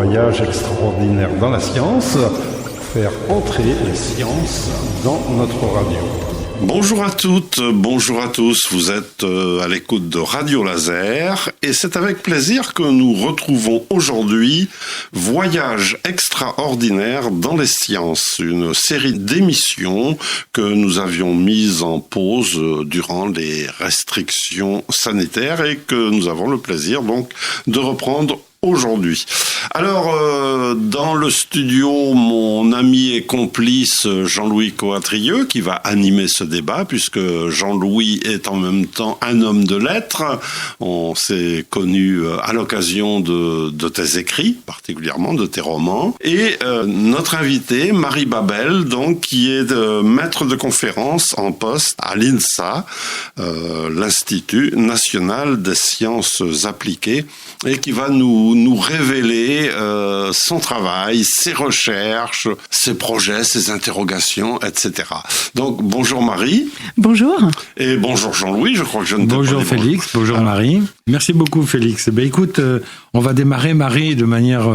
voyage extraordinaire dans la science, faire entrer les sciences dans notre radio. Bonjour à toutes, bonjour à tous, vous êtes à l'écoute de Radio Laser et c'est avec plaisir que nous retrouvons aujourd'hui Voyage extraordinaire dans les sciences, une série d'émissions que nous avions mises en pause durant les restrictions sanitaires et que nous avons le plaisir donc de reprendre aujourd'hui. Alors, dans le studio, mon ami et complice Jean-Louis Coatrieux qui va animer ce débat puisque Jean-Louis est en même temps un homme de lettres. On s'est connus à l'occasion de tes écrits, particulièrement de tes romans. Et notre invitée, Marie Babel, donc, qui est maître de conférence en poste à l'INSA, l'Institut national des sciences appliquées, et qui va nous révéler son travail, ses recherches, ses projets, ses interrogations, etc. Donc, bonjour Marie. Bonjour. Et bonjour Jean-Louis, je crois que je ne t'ai pas dit bonjour Félix, bonjour Marie. Merci beaucoup Félix. Ben écoute, on va démarrer Marie de manière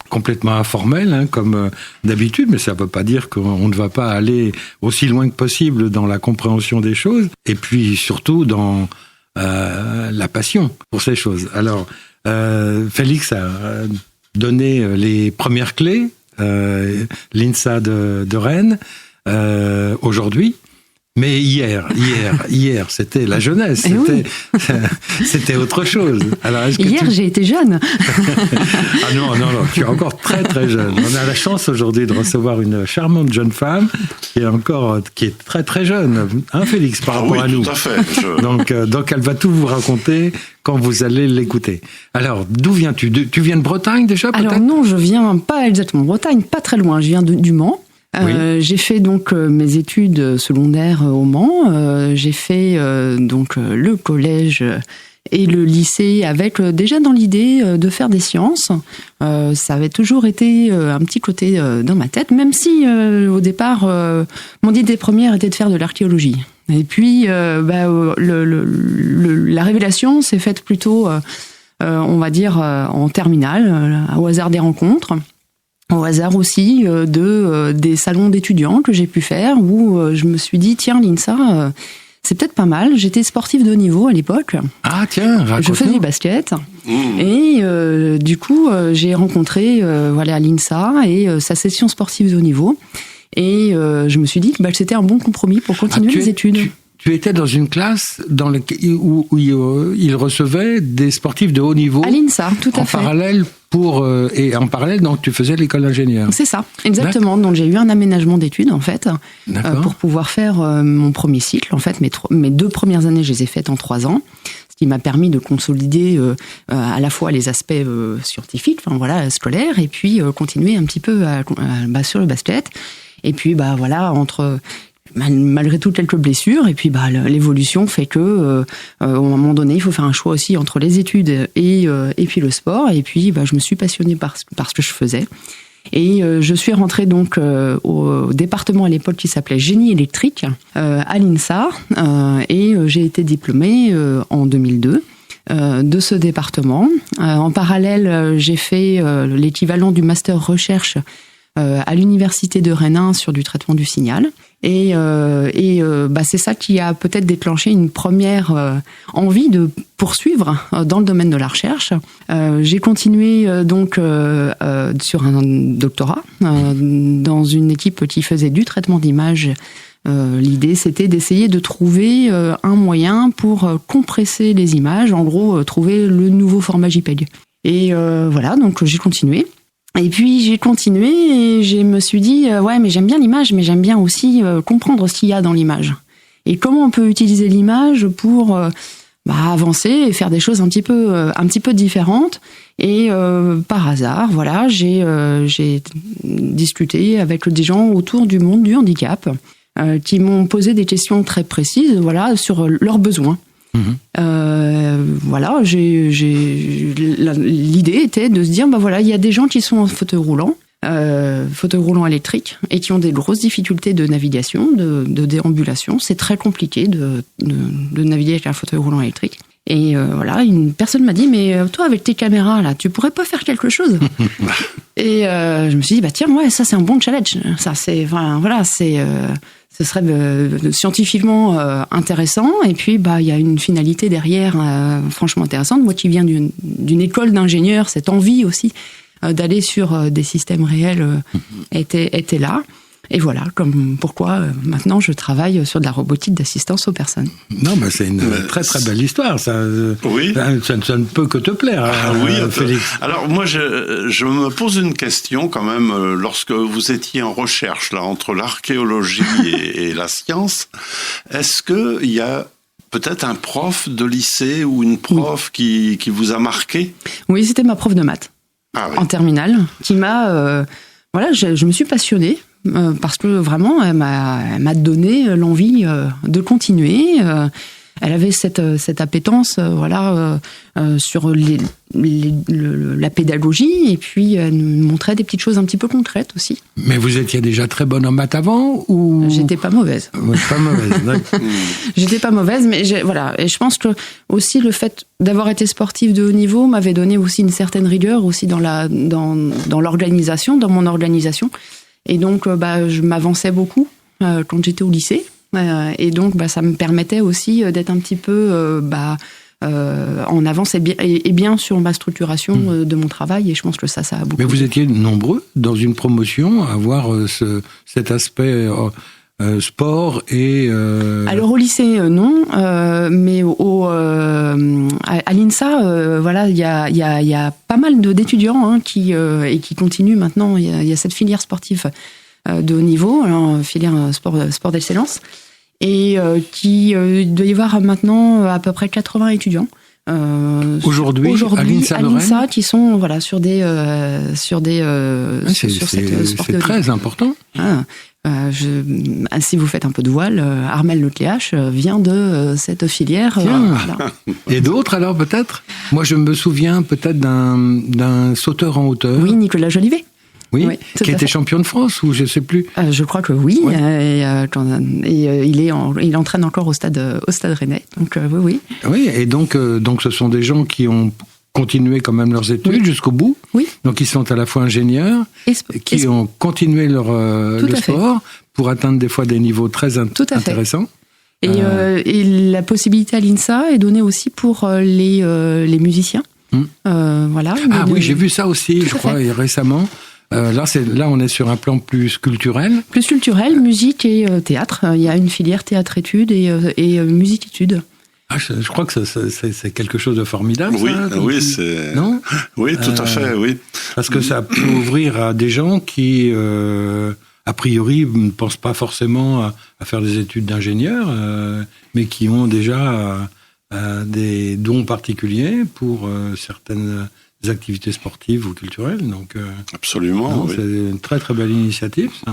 complètement informelle, comme d'habitude, mais ça ne veut pas dire qu'on ne va pas aller aussi loin que possible dans la compréhension des choses, et puis surtout dans la passion pour ces choses. Alors, Félix a donné les premières clés, l'INSA de Rennes, aujourd'hui. Mais hier, c'était la jeunesse, c'était autre chose. Alors, hier, j'ai été jeune. Ah non, tu es encore très très jeune. On a la chance aujourd'hui de recevoir une charmante jeune femme qui est très très jeune, hein Félix, par rapport à nous. Tout à fait. Donc elle va tout vous raconter quand vous allez l'écouter. Alors, d'où viens-tu ? Tu viens de Bretagne déjà, peut-être ? Alors non, je viens pas exactement de Bretagne, pas très loin, je viens du Mans. Oui. J'ai fait donc mes études secondaires au Mans. J'ai fait donc le collège et le lycée avec déjà dans l'idée de faire des sciences. Ça avait toujours été un petit côté dans ma tête, même si au départ mon idée première était de faire de l'archéologie. Et puis la révélation s'est faite plutôt, on va dire, en terminale, au hasard des rencontres. Au hasard aussi des salons d'étudiants que j'ai pu faire où je me suis dit, tiens, l'INSA, c'est peut-être pas mal. J'étais sportive de haut niveau à l'époque. Ah tiens, raconte-nous. Je faisais du basket. Et du coup, j'ai rencontré l'INSA et sa section sportive de haut niveau. Et je me suis dit que c'était un bon compromis pour continuer les études. Tu étais dans une classe où il recevait des sportifs de haut niveau. À l'INSA, tout à fait. Et en parallèle, donc, tu faisais l'école d'ingénieur. C'est ça, exactement. Donc, j'ai eu un aménagement d'études, en fait, pour pouvoir faire mon premier cycle. En fait, mes 2 premières années, je les ai faites en 3 ans, ce qui m'a permis de consolider à la fois les aspects scientifiques, scolaires, et puis continuer un petit peu sur le basket. Et puis, malgré tout quelques blessures, et puis l'évolution fait que à un moment donné il faut faire un choix aussi entre les études et puis le sport, et puis je me suis passionnée par ce que je faisais, et je suis rentrée donc au département à l'époque qui s'appelait génie électrique à l'INSA, et j'ai été diplômée en 2002 de ce département. En parallèle, j'ai fait l'équivalent du master recherche à l'université de Rennes 1 sur du traitement du signal. Et c'est ça qui a peut-être déclenché une première envie de poursuivre dans le domaine de la recherche. J'ai continué donc sur un doctorat dans une équipe qui faisait du traitement d'images. L'idée, c'était d'essayer de trouver un moyen pour compresser les images, en gros, trouver le nouveau format JPEG. Et donc j'ai continué. Et puis j'ai continué et je me suis dit mais j'aime bien l'image, mais j'aime bien aussi comprendre ce qu'il y a dans l'image. Et comment on peut utiliser l'image pour avancer et faire des choses un petit peu différentes. Et par hasard, j'ai discuté avec des gens autour du monde du handicap qui m'ont posé des questions très précises, sur leurs besoins. L'idée était de se dire, il y a des gens qui sont en fauteuil roulant électrique, et qui ont des grosses difficultés de navigation, de déambulation. C'est très compliqué de naviguer avec un fauteuil roulant électrique. Et voilà, une personne m'a dit, mais toi, avec tes caméras, là, tu pourrais pas faire quelque chose? Et je me suis dit, bah tiens, ouais, ça c'est un bon challenge. Ça, c'est, enfin, voilà, ce serait scientifiquement intéressant. Et puis, bah, il y a une finalité derrière, franchement intéressante. Moi qui viens d'une école d'ingénieur, cette envie aussi d'aller sur des systèmes réels était là. Et voilà, comme pourquoi maintenant je travaille sur de la robotique d'assistance aux personnes. Non, mais c'est une très très belle histoire. Ça, oui. Ça ne peut que te plaire, oui, Félix. Alors moi, je me pose une question quand même. Lorsque vous étiez en recherche là entre l'archéologie et la science, est-ce que il y a peut-être un prof de lycée ou une prof qui vous a marqué? Oui, c'était ma prof de maths en terminale qui m'a voilà, je me suis passionnée. Parce que vraiment, elle m'a donné l'envie de continuer. Elle avait cette appétence, voilà, sur la pédagogie, et puis elle nous montrait des petites choses un petit peu concrètes aussi. Mais vous étiez déjà très bonne en maths avant, ou? J'étais pas mauvaise. Pas mauvaise, d'accord. J'étais pas mauvaise, mais voilà. Et je pense que aussi le fait d'avoir été sportive de haut niveau m'avait donné aussi une certaine rigueur aussi dans l'organisation, dans mon organisation. Et donc, bah, je m'avançais beaucoup quand j'étais au lycée. Et donc, bah, ça me permettait aussi d'être un petit peu en avance et bien sur ma structuration de mon travail. Et je pense que ça a beaucoup. Mais vous étiez nombreux dans une promotion à avoir cet aspect sport et... Alors au lycée, non. Mais à l'INSA, voilà, il y a pas mal d'étudiants qui continuent maintenant. Il y a cette filière sportive de haut niveau, alors, filière sport d'excellence, et il doit y avoir maintenant à peu près 80 étudiants. Aujourd'hui à l'INSA qui sont voilà sur cette sport. C'est très important. Si vous faites un peu de voile, Armel Lecléache vient de cette filière. Voilà. Et d'autres alors peut-être? Moi je me souviens peut-être d'un sauteur en hauteur. Oui, Nicolas Jolivet. Oui, qui était champion de France, ou je ne sais plus. Je crois que oui. Ouais. Il entraîne encore au stade Rennais. Donc oui. Oui, et donc ce sont des gens qui ont continué quand même leurs études jusqu'au bout. Oui. Donc ils sont à la fois ingénieurs, qui ont continué le sport pour atteindre des fois des niveaux très intéressants. Et la possibilité à l'INSA est donnée aussi pour les musiciens. Voilà. Ah oui, j'ai vu ça aussi, je crois, récemment. Là, on est sur un plan plus culturel. Plus culturel, musique et théâtre. Il y a une filière théâtre-études et musique-études. Ah, je crois que c'est quelque chose de formidable. Oui, ça, oui, c'est. Non ? Oui, tout à fait, oui. Parce que ça peut ouvrir à des gens qui, a priori, ne pensent pas forcément à faire des études d'ingénieur, mais qui ont déjà des dons particuliers pour certaines activités sportives ou culturelles. Donc, absolument. Oui. C'est une très très belle initiative. Ça.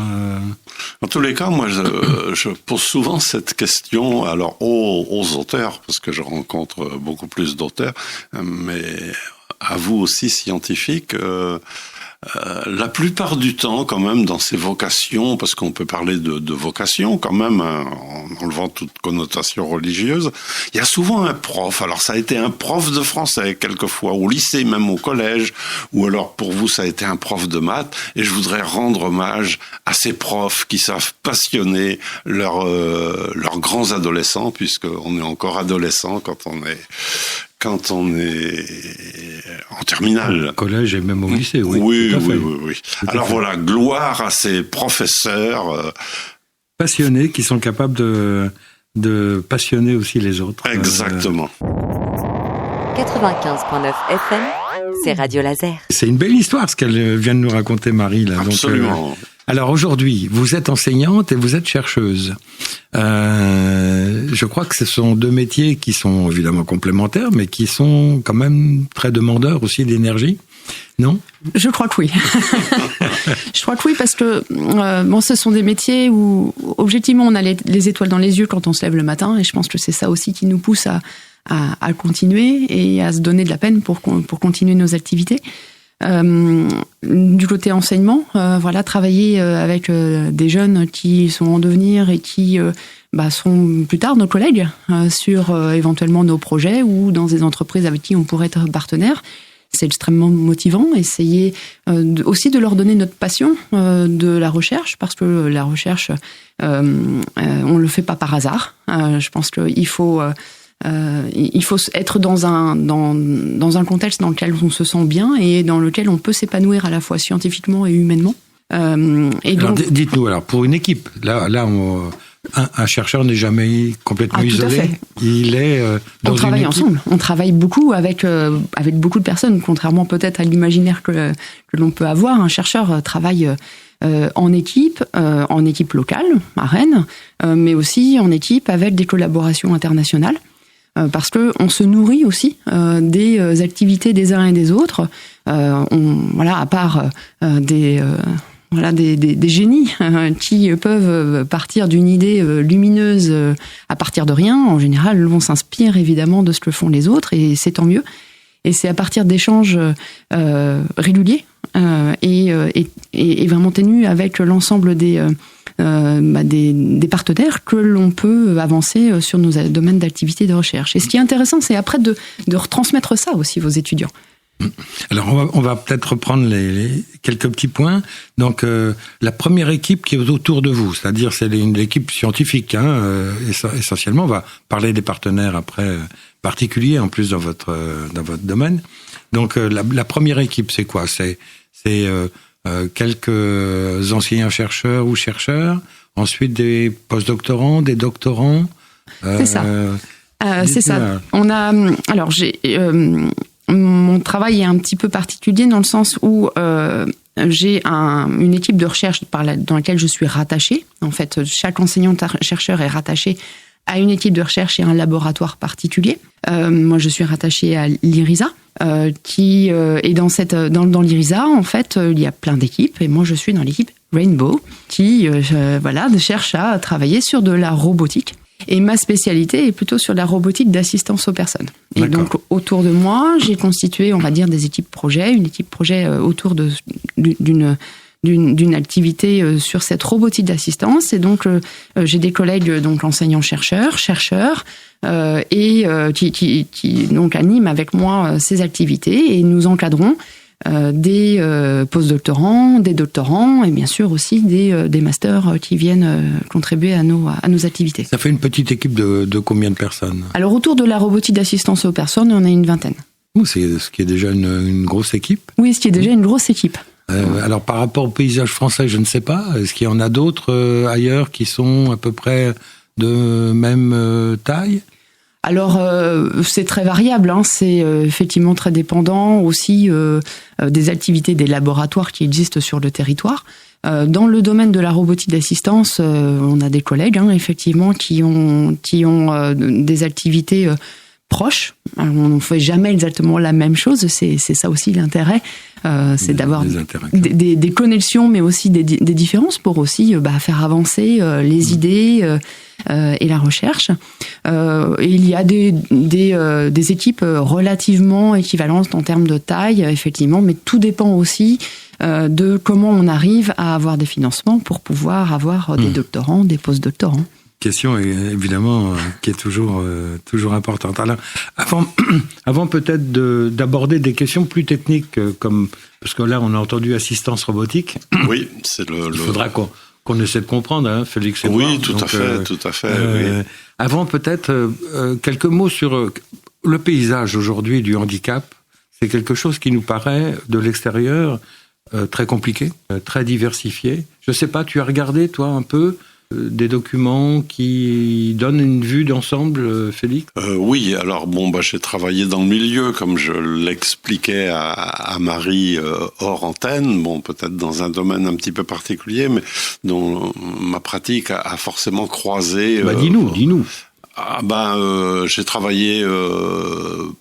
En tous les cas, moi, je pose souvent cette question, alors aux auteurs, parce que je rencontre beaucoup plus d'auteurs, mais à vous aussi scientifiques. La plupart du temps, quand même, dans ces vocations, parce qu'on peut parler de vocation quand même, hein, en enlevant toute connotation religieuse, il y a souvent un prof. Alors ça a été un prof de français quelquefois, au lycée, même au collège, ou alors pour vous ça a été un prof de maths. Et je voudrais rendre hommage à ces profs qui savent passionner leurs grands adolescents, puisqu'on est encore adolescent quand on est en terminale. Au collège et même au lycée, oui. Oui. Alors voilà, gloire à ces professeurs. Passionnés, qui sont capables de passionner aussi les autres. Exactement. 95.9 FM, c'est Radio Laser. C'est une belle histoire ce qu'elle vient de nous raconter, Marie. Là. Absolument. Donc, alors aujourd'hui, vous êtes enseignante et vous êtes chercheuse. Je crois que ce sont deux métiers qui sont évidemment complémentaires, mais qui sont quand même très demandeurs aussi d'énergie, non ? Je crois que oui. Je crois que oui, parce que ce sont des métiers où, objectivement, on a les étoiles dans les yeux quand on se lève le matin, et je pense que c'est ça aussi qui nous pousse à continuer et à se donner de la peine pour continuer nos activités. Du côté enseignement, travailler avec des jeunes qui sont en devenir et qui sont plus tard nos collègues sur éventuellement nos projets ou dans des entreprises avec qui on pourrait être partenaire. C'est extrêmement motivant. Essayer aussi de leur donner notre passion de la recherche, parce que la recherche, on le fait pas par hasard. Je pense qu'il faut être dans un contexte dans lequel on se sent bien et dans lequel on peut s'épanouir à la fois scientifiquement et humainement. Dites-nous, alors, pour une équipe, là un chercheur n'est jamais complètement isolé. Il est dans on travaille ensemble. On travaille beaucoup avec beaucoup de personnes, contrairement peut-être à l'imaginaire que l'on peut avoir. Un chercheur travaille en équipe locale, à Rennes, mais aussi en équipe avec des collaborations internationales. Parce que on se nourrit aussi des activités des uns et des autres. À part des génies qui peuvent partir d'une idée lumineuse à partir de rien. En général, on s'inspire évidemment de ce que font les autres et c'est tant mieux. Et c'est à partir d'échanges réguliers et vraiment ténus avec l'ensemble des partenaires que l'on peut avancer sur nos domaines d'activité de recherche. Et ce qui est intéressant, c'est après de retransmettre ça aussi aux étudiants. Alors on va peut-être reprendre les quelques petits points. Donc la première équipe qui est autour de vous, c'est-à-dire c'est l'équipe scientifique, essentiellement. On va parler des partenaires après particuliers en plus dans votre domaine. Donc la première équipe, c'est quoi ? C'est quelques anciens chercheurs ou chercheurs, ensuite des postdoctorants, des doctorants. C'est ça. C'est ça. On a mon travail est un petit peu particulier dans le sens où j'ai une équipe de recherche dans laquelle je suis rattachée. En fait, chaque enseignant-chercheur est rattaché à une équipe de recherche et un laboratoire particulier. Moi, je suis rattachée à l'IRISA, qui est dans l'IRISA, en fait, il y a plein d'équipes, et moi, je suis dans l'équipe Rainbow, qui cherche à travailler sur de la robotique. Et ma spécialité est plutôt sur la robotique d'assistance aux personnes. Et donc, autour de moi, j'ai constitué, on va dire, des équipes projets, une équipe projet autour d'une activité sur cette robotique d'assistance. Et donc, j'ai des collègues, donc enseignants-chercheurs, qui donc animent avec moi ces activités, et nous encadrons des postdoctorants, des doctorants et bien sûr aussi des masters qui viennent contribuer à nos activités. Ça fait une petite équipe de combien de personnes ? Alors autour de la robotique d'assistance aux personnes, on a une vingtaine. C'est ce qui est déjà une grosse équipe. Oui, ce qui est déjà une grosse équipe. Alors par rapport au paysage français, je ne sais pas. Est-ce qu'il y en a d'autres ailleurs qui sont à peu près de même taille ? Alors, c'est très variable, c'est effectivement très dépendant aussi des activités des laboratoires qui existent sur le territoire. Dans le domaine de la robotique d'assistance, on a des collègues, effectivement, qui ont des activités proches. Alors, on ne fait jamais exactement la même chose, c'est ça aussi l'intérêt, c'est d'avoir des connexions, mais aussi des différences pour aussi faire avancer les idées et la recherche. Il y a des équipes relativement équivalentes en termes de taille, effectivement, mais tout dépend aussi de comment on arrive à avoir des financements pour pouvoir avoir des doctorants, des postdoctorants. Question évidemment qui est toujours importante. Alors, avant peut-être d'aborder des questions plus techniques, comme parce que là on a entendu assistance robotique. Oui, c'est Il faudra qu'on essaie de comprendre, Félix et moi. Oui, tout à fait. Oui. Avant peut-être quelques mots sur le paysage aujourd'hui du handicap. C'est quelque chose qui nous paraît de l'extérieur très compliqué, très diversifié. Je sais pas, tu as regardé toi un peu des documents qui donnent une vue d'ensemble, Félix ? Oui, alors j'ai travaillé dans le milieu, comme je l'expliquais à Marie hors antenne, peut-être dans un domaine un petit peu particulier, mais dont ma pratique a forcément croisé... Dis-nous. J'ai travaillé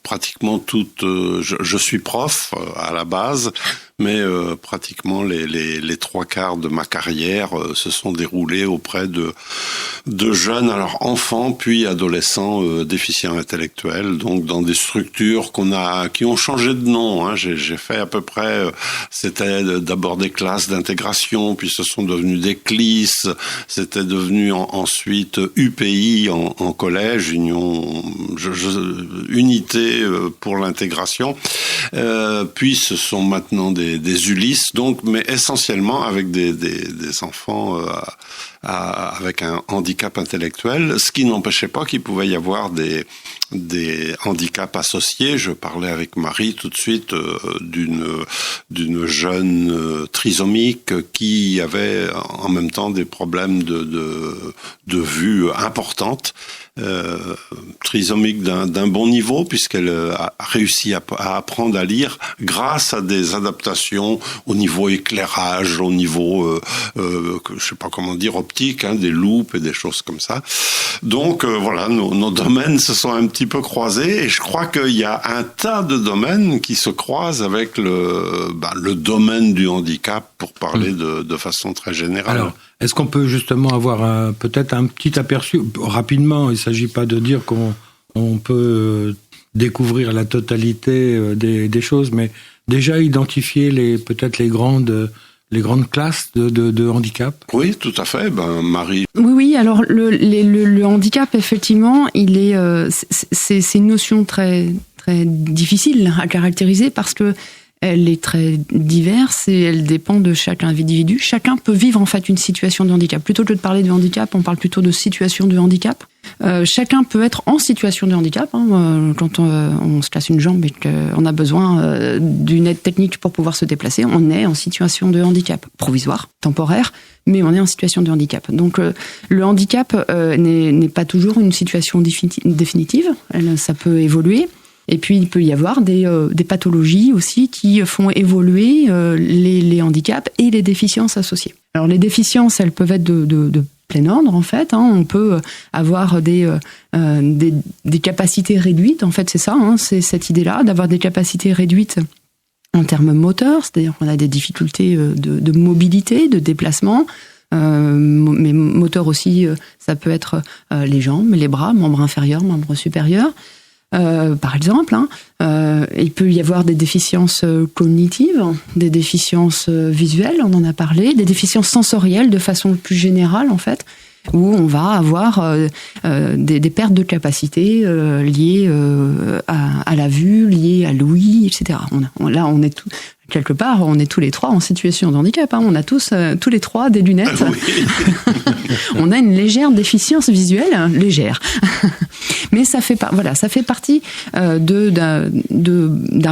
pratiquement je suis prof à la base, mais pratiquement les 3/4 de ma carrière se sont déroulés auprès de jeunes, alors enfants puis adolescents déficients intellectuels, donc dans des structures qui ont changé de nom. Hein. J'ai fait à peu près, c'était d'abord des classes d'intégration, puis ce sont devenus des CLIS, c'était devenu ensuite UPI en collège, unité pour l'intégration, puis ce sont maintenant des ULIS, donc, mais essentiellement avec des enfants avec un handicap intellectuel, ce qui n'empêchait pas qu'il pouvait y avoir des handicaps associés. Je parlais avec Marie tout de suite d'une jeune trisomique qui avait en même temps des problèmes de vue importantes, trisomique d'un bon niveau, puisqu'elle a réussi à apprendre à lire grâce à des adaptations au niveau éclairage, au niveau je sais pas comment dire, optique, hein, des loupes et des choses comme ça. Donc voilà, nos domaines se sont un petit peu croisés, et je crois qu'il y a un tas de domaines qui se croisent avec le domaine du handicap, pour parler de façon très générale. Alors, est-ce qu'on peut justement avoir peut-être un petit aperçu rapidement? Il ne s'agit pas de dire qu'on peut découvrir la totalité des choses, mais déjà identifier peut-être les grandes classes de handicap. Oui, tout à fait. Marie. Oui. Alors le handicap, effectivement, c'est une notion très très difficile à caractériser, parce que elle est très diverse et elle dépend de chaque individu. Chacun peut vivre en fait une situation de handicap. Plutôt que de parler de handicap, on parle plutôt de situation de handicap. Chacun peut être en situation de handicap. Hein. Quand on se casse une jambe et qu'on a besoin d'une aide technique pour pouvoir se déplacer, on est en situation de handicap provisoire, temporaire, mais on est en situation de handicap. Donc le handicap n'est pas toujours une situation définitive. Ça peut évoluer. Et puis, il peut y avoir des pathologies aussi qui font évoluer les handicaps et les déficiences associées. Alors, les déficiences, elles peuvent être de plein ordre, en fait. Hein. On peut avoir des capacités réduites. En fait, c'est ça, hein, c'est cette idée-là, d'avoir des capacités réduites en termes moteurs, c'est-à-dire qu'on a des difficultés de mobilité, de déplacement. Mais moteur aussi, ça peut être les jambes, les bras, membres inférieurs, membres supérieurs. Par exemple, il peut y avoir des déficiences cognitives, des déficiences visuelles, on en a parlé, des déficiences sensorielles de façon plus générale en fait, où on va avoir des pertes de capacité liées à la vue, liées à l'ouïe, etc. Là, on est quelque part, on est tous les trois en situation de handicap. Hein. On a tous les trois des lunettes. Oui. On a une légère déficience visuelle, légère. Mais ça fait partie d'un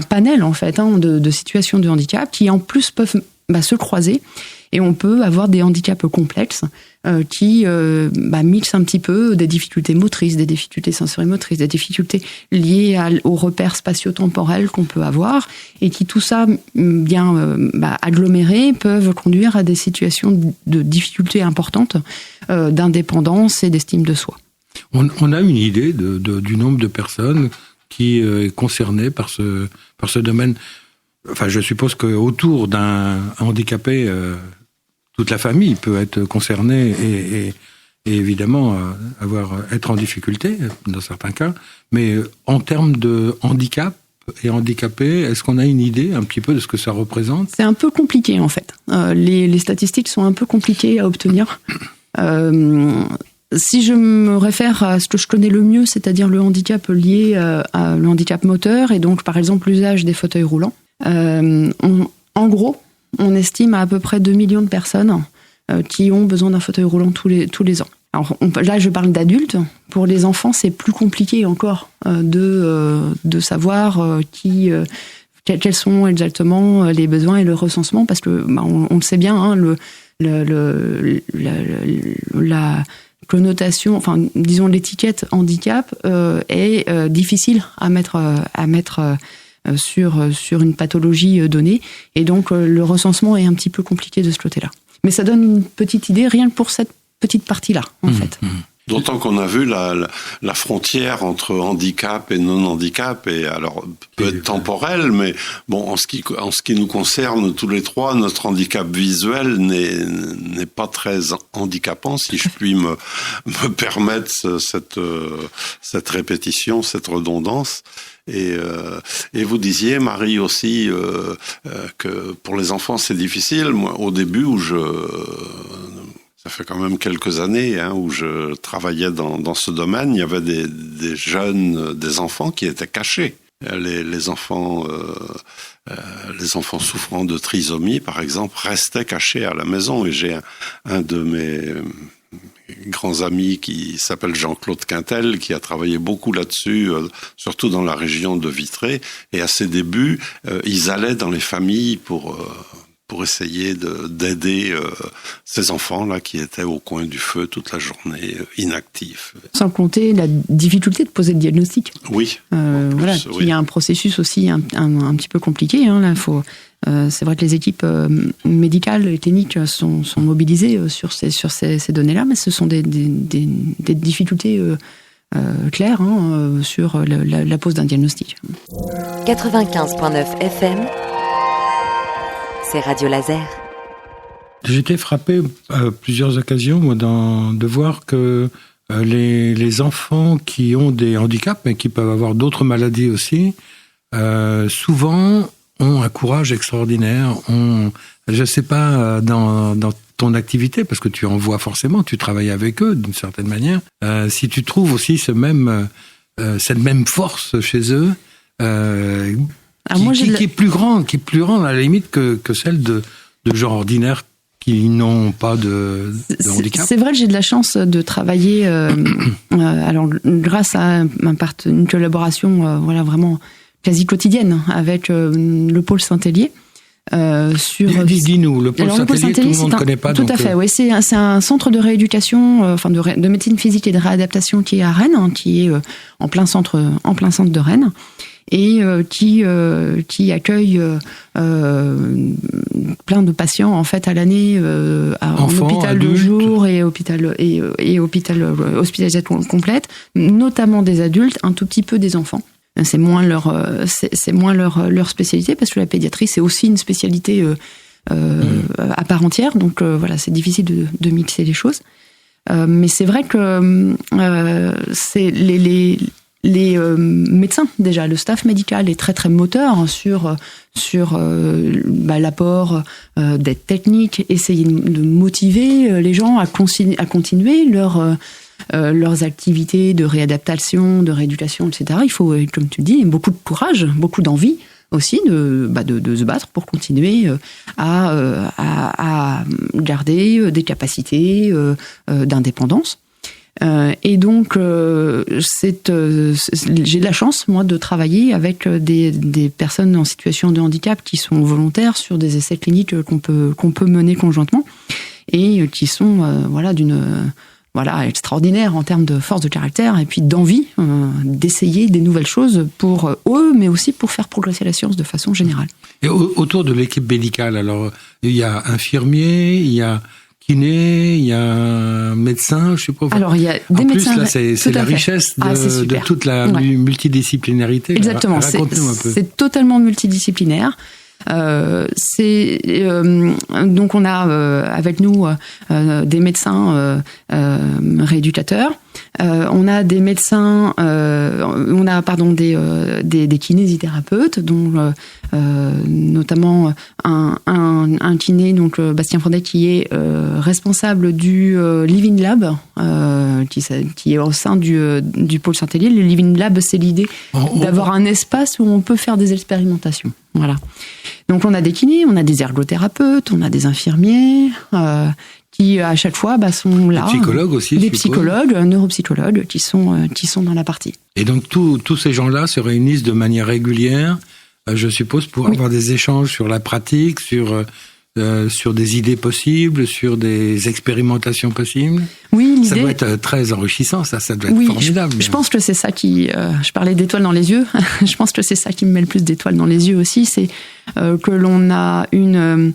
panel en fait, hein, de situations de handicap qui en plus peuvent se croiser, et on peut avoir des handicaps complexes qui mixent un petit peu des difficultés motrices, des difficultés sensorimotrices, des difficultés liées aux repères spatio-temporels qu'on peut avoir, et qui tout ça bien agglomérés peuvent conduire à des situations de difficultés importantes d'indépendance et d'estime de soi. On a une idée du nombre de personnes qui est concernées par ce domaine. Enfin, je suppose qu'autour d'un handicapé, toute la famille peut être concernée et évidemment être en difficulté dans certains cas. Mais en termes de handicap et handicapé, est-ce qu'on a une idée un petit peu de ce que ça représente? C'est un peu compliqué en fait. Les statistiques sont un peu compliquées à obtenir. Si je me réfère à ce que je connais le mieux, c'est-à-dire le handicap lié à le handicap moteur, et donc par exemple l'usage des fauteuils roulants, en gros, on estime à peu près 2 millions de personnes qui ont besoin d'un fauteuil roulant tous les ans. Alors là, je parle d'adultes. Pour les enfants, c'est plus compliqué encore de savoir quels sont exactement les besoins et le recensement, parce que on le sait bien, hein, la connotation, enfin disons l'étiquette handicap est difficile à mettre sur une pathologie donnée, et donc le recensement est un petit peu compliqué de ce côté-là. Mais ça donne une petite idée rien que pour cette petite partie-là, en fait. D'autant qu'on a vu la frontière entre handicap et non-handicap, et alors peut être temporelle, mais bon, en ce qui nous concerne tous les trois, notre handicap visuel n'est pas très handicapant, si je puis me permettre cette répétition, cette redondance. Et vous disiez, Marie, aussi que pour les enfants c'est difficile. Moi, au début, ça fait quand même quelques années où je travaillais dans ce domaine, il y avait des jeunes, des enfants qui étaient cachés. Les enfants souffrant de trisomie, par exemple, restaient cachés à la maison. Et j'ai un de mes grands amis qui s'appelle Jean-Claude Quintel, qui a travaillé beaucoup là-dessus, surtout dans la région de Vitré. Et à ses débuts, ils allaient dans les familles pour essayer d'aider ces enfants-là qui étaient au coin du feu toute la journée, inactifs. Sans compter la difficulté de poser le diagnostic. Oui. Il y a un processus aussi un petit peu compliqué. Là, c'est vrai que les équipes médicales et cliniques sont mobilisées sur ces données-là, mais ce sont des difficultés claires sur la pose d'un diagnostic. 95.9 FM, c'est Radio Laser. J'étais frappé à plusieurs occasions de voir que les enfants qui ont des handicaps, mais qui peuvent avoir d'autres maladies aussi, souvent ont un courage extraordinaire. Je ne sais pas, dans ton activité, parce que tu en vois forcément, tu travailles avec eux d'une certaine manière, si tu trouves aussi cette même force chez eux, qui est plus grande à la limite que celle de gens ordinaires qui n'ont pas de handicap. C'est vrai que j'ai de la chance de travailler alors grâce à une collaboration vraiment quasi quotidienne avec le pôle Saint-Hélier. Dis-nous, le pôle Saint-Hélier, tout le monde ne connaît pas. Tout à fait, oui. C'est un centre de rééducation, de médecine physique et de réadaptation qui est à Rennes, qui est en plein centre de Rennes, et qui accueille plein de patients en fait à l'année en hôpital de jour et hospitalisation complète, notamment des adultes, un tout petit peu des enfants. C'est moins leur spécialité, parce que la pédiatrie c'est aussi une spécialité à part entière, donc c'est difficile de mixer les choses. Mais c'est vrai que c'est les médecins, déjà, le staff médical est très très moteur sur l'apport d'aide technique, essayer de motiver les gens à continuer leurs activités de réadaptation, de rééducation, etc. Il faut, comme tu le dis, beaucoup de courage, beaucoup d'envie aussi de se battre pour continuer à garder des capacités d'indépendance. Et donc, j'ai de la chance, moi, de travailler avec des personnes en situation de handicap qui sont volontaires sur des essais cliniques qu'on peut mener conjointement et qui sont extraordinaires en termes de force de caractère et puis d'envie d'essayer des nouvelles choses pour eux, mais aussi pour faire progresser la science de façon générale. Et autour de l'équipe médicale, alors, il y a infirmiers, il y a kiné, il y a un médecin, je sais pas. Alors, il y a des médecins. En plus, là, c'est la richesse de toute la multidisciplinarité. Exactement. Raconte-nous un peu. C'est totalement multidisciplinaire. Donc on a avec nous des médecins rééducateurs, on a des médecins, des kinésithérapeutes, dont notamment un kiné, donc Bastien Fondet, qui est responsable du Living Lab, qui est au sein du pôle Saint-Hélier. Le Living Lab, c'est l'idée d'avoir un espace où on peut faire des expérimentations. Voilà. Donc on a des kinés, on a des ergothérapeutes, on a des infirmiers qui à chaque fois sont là. Des psychologues aussi. Des psychologues, neuropsychologues qui sont dans la partie. Et donc tous ces gens-là se réunissent de manière régulière, je suppose, pour avoir des échanges sur la pratique, sur des idées possibles, sur des expérimentations possibles. Oui, l'idée... Ça doit être très enrichissant, ça doit être formidable. Je pense que c'est ça qui... je parlais d'étoiles dans les yeux, je pense que c'est ça qui me met le plus d'étoiles dans les yeux aussi, c'est que l'on a une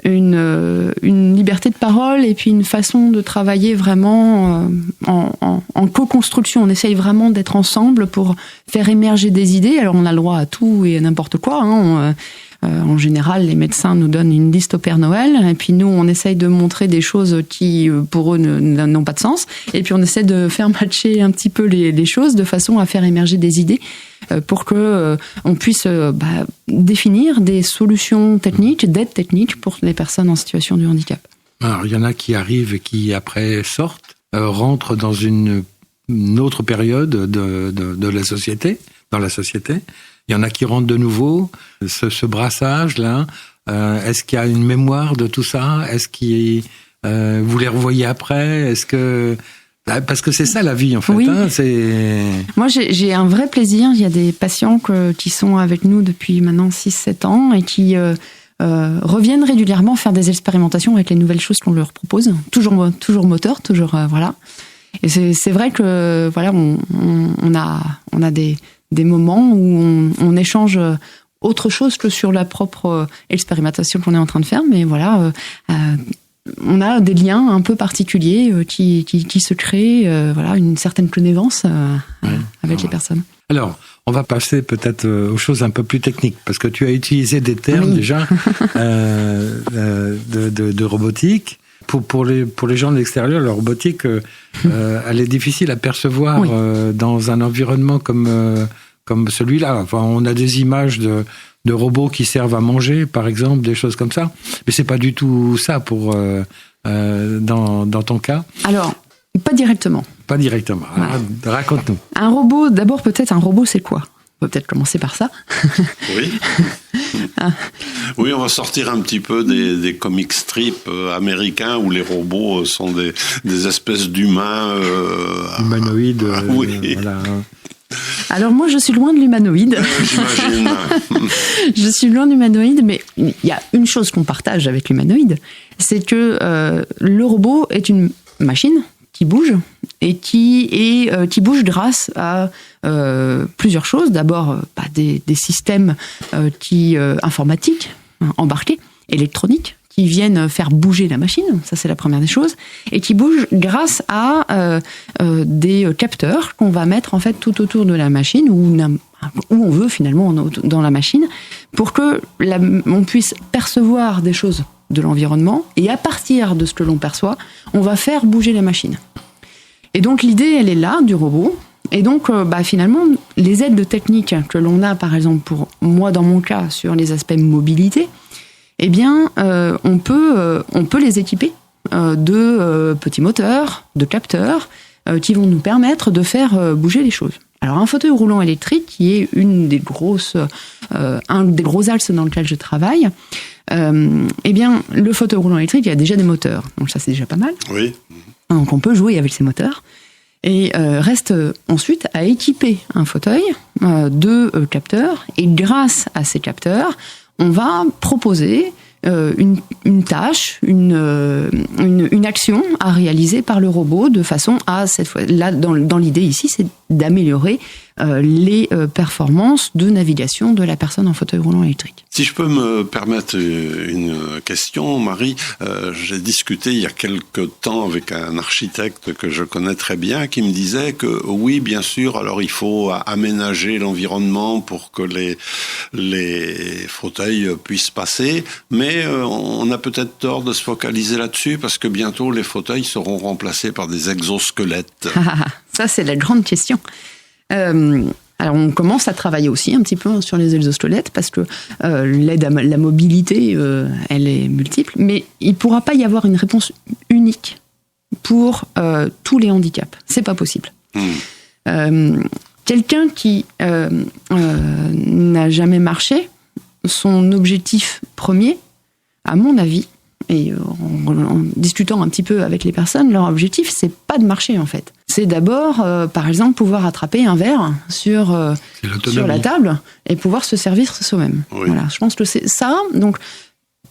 une liberté de parole et puis une façon de travailler vraiment en co-construction. On essaye vraiment d'être ensemble pour faire émerger des idées. Alors on a le droit à tout et à n'importe quoi. En général, les médecins nous donnent une liste au Père Noël, et puis nous, on essaye de montrer des choses qui, pour eux, n'ont pas de sens, et puis on essaie de faire matcher un petit peu les choses de façon à faire émerger des idées pour que on puisse définir des solutions techniques, d'aide technique pour les personnes en situation de handicap. Alors, il y en a qui arrivent et qui, après, sortent, rentrent dans une autre période de la société, dans la société. Il y en a qui rentrent de nouveau. Ce brassage-là, est-ce qu'il y a une mémoire de tout ça? Est-ce que vous les revoyez après? Est-ce que... Parce que c'est ça la vie, en fait. Oui. Moi, j'ai un vrai plaisir. Il y a des patients qui sont avec nous depuis maintenant 6-7 ans et qui reviennent régulièrement faire des expérimentations avec les nouvelles choses qu'on leur propose. Toujours moteur, toujours... voilà. Et c'est vrai que voilà, on a des moments où on échange autre chose que sur la propre expérimentation qu'on est en train de faire, mais voilà, on a des liens un peu particuliers qui se créent, voilà, une certaine connivence avec les personnes. Alors, on va passer peut-être aux choses un peu plus techniques, parce que tu as utilisé des termes déjà de robotique. Pour les gens de l'extérieur, la robotique, elle est difficile à percevoir dans un environnement comme celui-là. Enfin, on a des images de robots qui servent à manger, par exemple, des choses comme ça. Mais c'est pas du tout ça dans ton cas. Alors, pas directement. Pas directement. Ouais. Alors, raconte-nous. Un robot, d'abord peut-être un robot, c'est quoi ? On peut peut-être commencer par ça. Oui. Oui, on va sortir un petit peu des comic strips américains où les robots sont des espèces d'humains humanoïdes. Oui. Voilà. Alors moi, je suis loin de l'humanoïde. J'imagine. Je suis loin de l'humanoïde, mais il y a une chose qu'on partage avec l'humanoïde, c'est que le robot est une machine qui bouge et qui bouge grâce à plusieurs choses. D'abord, des systèmes informatiques, embarqués, électroniques, qui viennent faire bouger la machine, ça c'est la première des choses, et qui bougent grâce à des capteurs qu'on va mettre en fait tout autour de la machine, où on veut finalement dans la machine, pour que on puisse percevoir des choses de l'environnement, et à partir de ce que l'on perçoit, on va faire bouger la machine. Et donc l'idée, elle est là, du robot. Et donc, finalement, les aides techniques que l'on a, par exemple, pour moi, dans mon cas, sur les aspects mobilité, eh bien, on peut les équiper de petits moteurs, de capteurs, qui vont nous permettre de faire bouger les choses. Alors, un fauteuil roulant électrique, qui est un des gros axes dans lequel je travaille, eh bien, le fauteuil roulant électrique, il y a déjà des moteurs. Donc ça, c'est déjà pas mal. Oui. Donc, on peut jouer avec ces moteurs. Et reste ensuite à équiper un fauteuil de capteurs. Et grâce à ces capteurs, on va proposer une tâche, une action à réaliser par le robot de façon à, cette fois, là, dans l'idée ici, c'est d'améliorer les performances de navigation de la personne en fauteuil roulant électrique. Si je peux me permettre une question, Marie, j'ai discuté il y a quelque temps avec un architecte que je connais très bien qui me disait que oui, bien sûr, alors il faut aménager l'environnement pour que les fauteuils puissent passer, mais on a peut-être tort de se focaliser là-dessus parce que bientôt les fauteuils seront remplacés par des exosquelettes. Ça, c'est la grande question. Alors on commence à travailler aussi un petit peu sur les exosquelettes parce que l'aide à la mobilité, elle est multiple, mais il ne pourra pas y avoir une réponse unique pour tous les handicaps. C'est pas possible. Quelqu'un qui n'a jamais marché, son objectif premier, à mon avis, et en discutant un petit peu avec les personnes, leur objectif, c'est pas de marcher en fait. C'est d'abord, par exemple, pouvoir attraper un verre sur la table et pouvoir se servir soi-même. Oui. Voilà, je pense que c'est ça. Donc,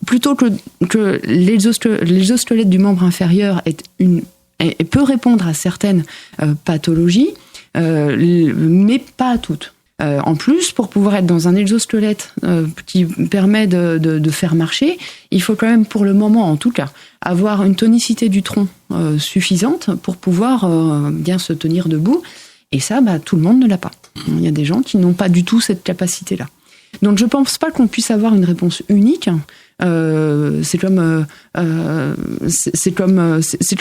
plutôt que l'exosquelette du membre inférieur peut répondre à certaines pathologies, mais pas à toutes. En plus, pour pouvoir être dans un exosquelette qui permet de faire marcher, il faut quand même, pour le moment en tout cas, avoir une tonicité du tronc suffisante pour pouvoir bien se tenir debout. Et ça, tout le monde ne l'a pas. Il y a des gens qui n'ont pas du tout cette capacité-là. Donc je ne pense pas qu'on puisse avoir une réponse unique. C'est comme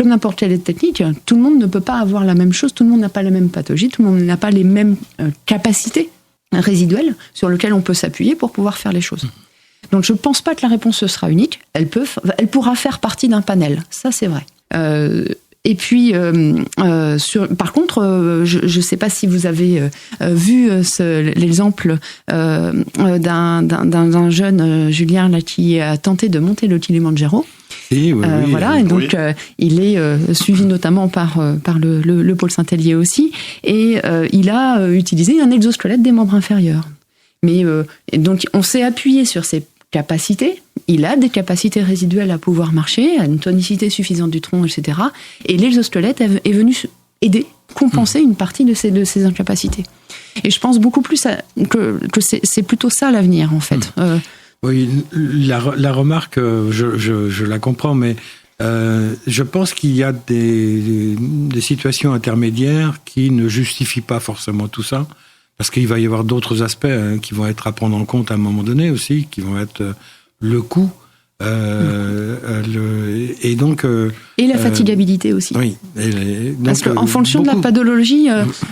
n'importe quelle technique. Tout le monde ne peut pas avoir la même chose, tout le monde n'a pas la même pathologie, tout le monde n'a pas les mêmes capacités résiduelles sur lesquelles on peut s'appuyer pour pouvoir faire les choses. Donc je ne pense pas que la réponse sera unique. Elle pourra faire partie d'un panel, ça c'est vrai. Et puis, par contre, je ne sais pas si vous avez vu l'exemple d'un jeune Julien là, qui a tenté de monter le Kilimanjaro. Oui, voilà, et donc il est suivi notamment par le pôle Saint-Hélier aussi, et il a utilisé un exosquelette des membres inférieurs. Mais donc on s'est appuyé sur ses capacités. Il a des capacités résiduelles à pouvoir marcher, à une tonicité suffisante du tronc, etc. Et l'exosquelette est venu aider, compenser une partie de ces incapacités. Et je pense beaucoup plus que c'est plutôt ça l'avenir, en fait. Oui, la remarque, je la comprends, mais je pense qu'il y a des situations intermédiaires qui ne justifient pas forcément tout ça, parce qu'il va y avoir d'autres aspects qui vont être à prendre en compte à un moment donné aussi, qui vont être le coût, et donc... et la fatigabilité aussi. Oui. Parce qu'en fonction de la pathologie,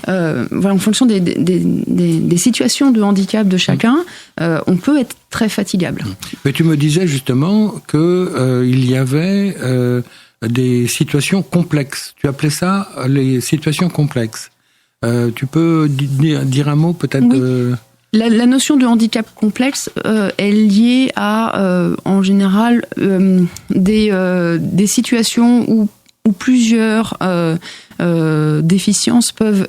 en fonction des situations de handicap de chacun, on peut être très fatigable. Mais tu me disais justement qu'il y avait des situations complexes. Tu appelais ça les situations complexes. Tu peux dire un mot peut-être oui. La notion de handicap complexe est liée à, en général, des situations où plusieurs déficiences peuvent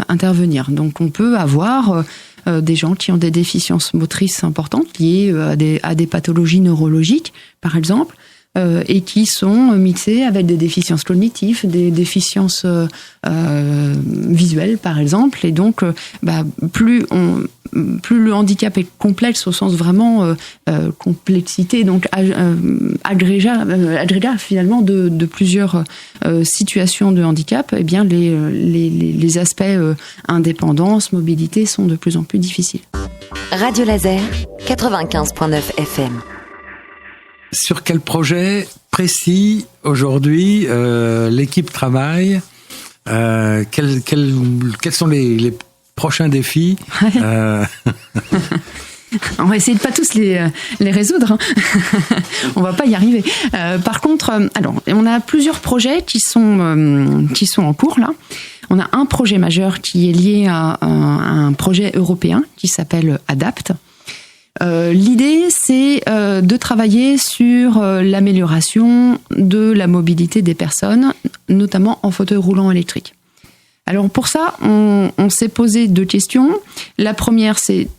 intervenir. Donc on peut avoir des gens qui ont des déficiences motrices importantes liées à des pathologies neurologiques, par exemple, et qui sont mixés avec des déficiences cognitives, des déficiences visuelles, par exemple. Et donc, plus le handicap est complexe au sens vraiment complexité, donc agrégat finalement de plusieurs situations de handicap, eh bien les aspects indépendance, mobilité sont de plus en plus difficiles. Radio Laser, 95.9 FM. Sur quel projet précis aujourd'hui l'équipe travaille quels sont les prochains défis On va essayer de pas tous les résoudre. On va pas y arriver. Par contre, alors on a plusieurs projets qui sont en cours là. On a un projet majeur qui est lié à un projet européen qui s'appelle ADAPT. L'idée, c'est de travailler sur l'amélioration de la mobilité des personnes, notamment en fauteuil roulant électrique. Alors pour ça, on s'est posé 2 questions. La première, c'est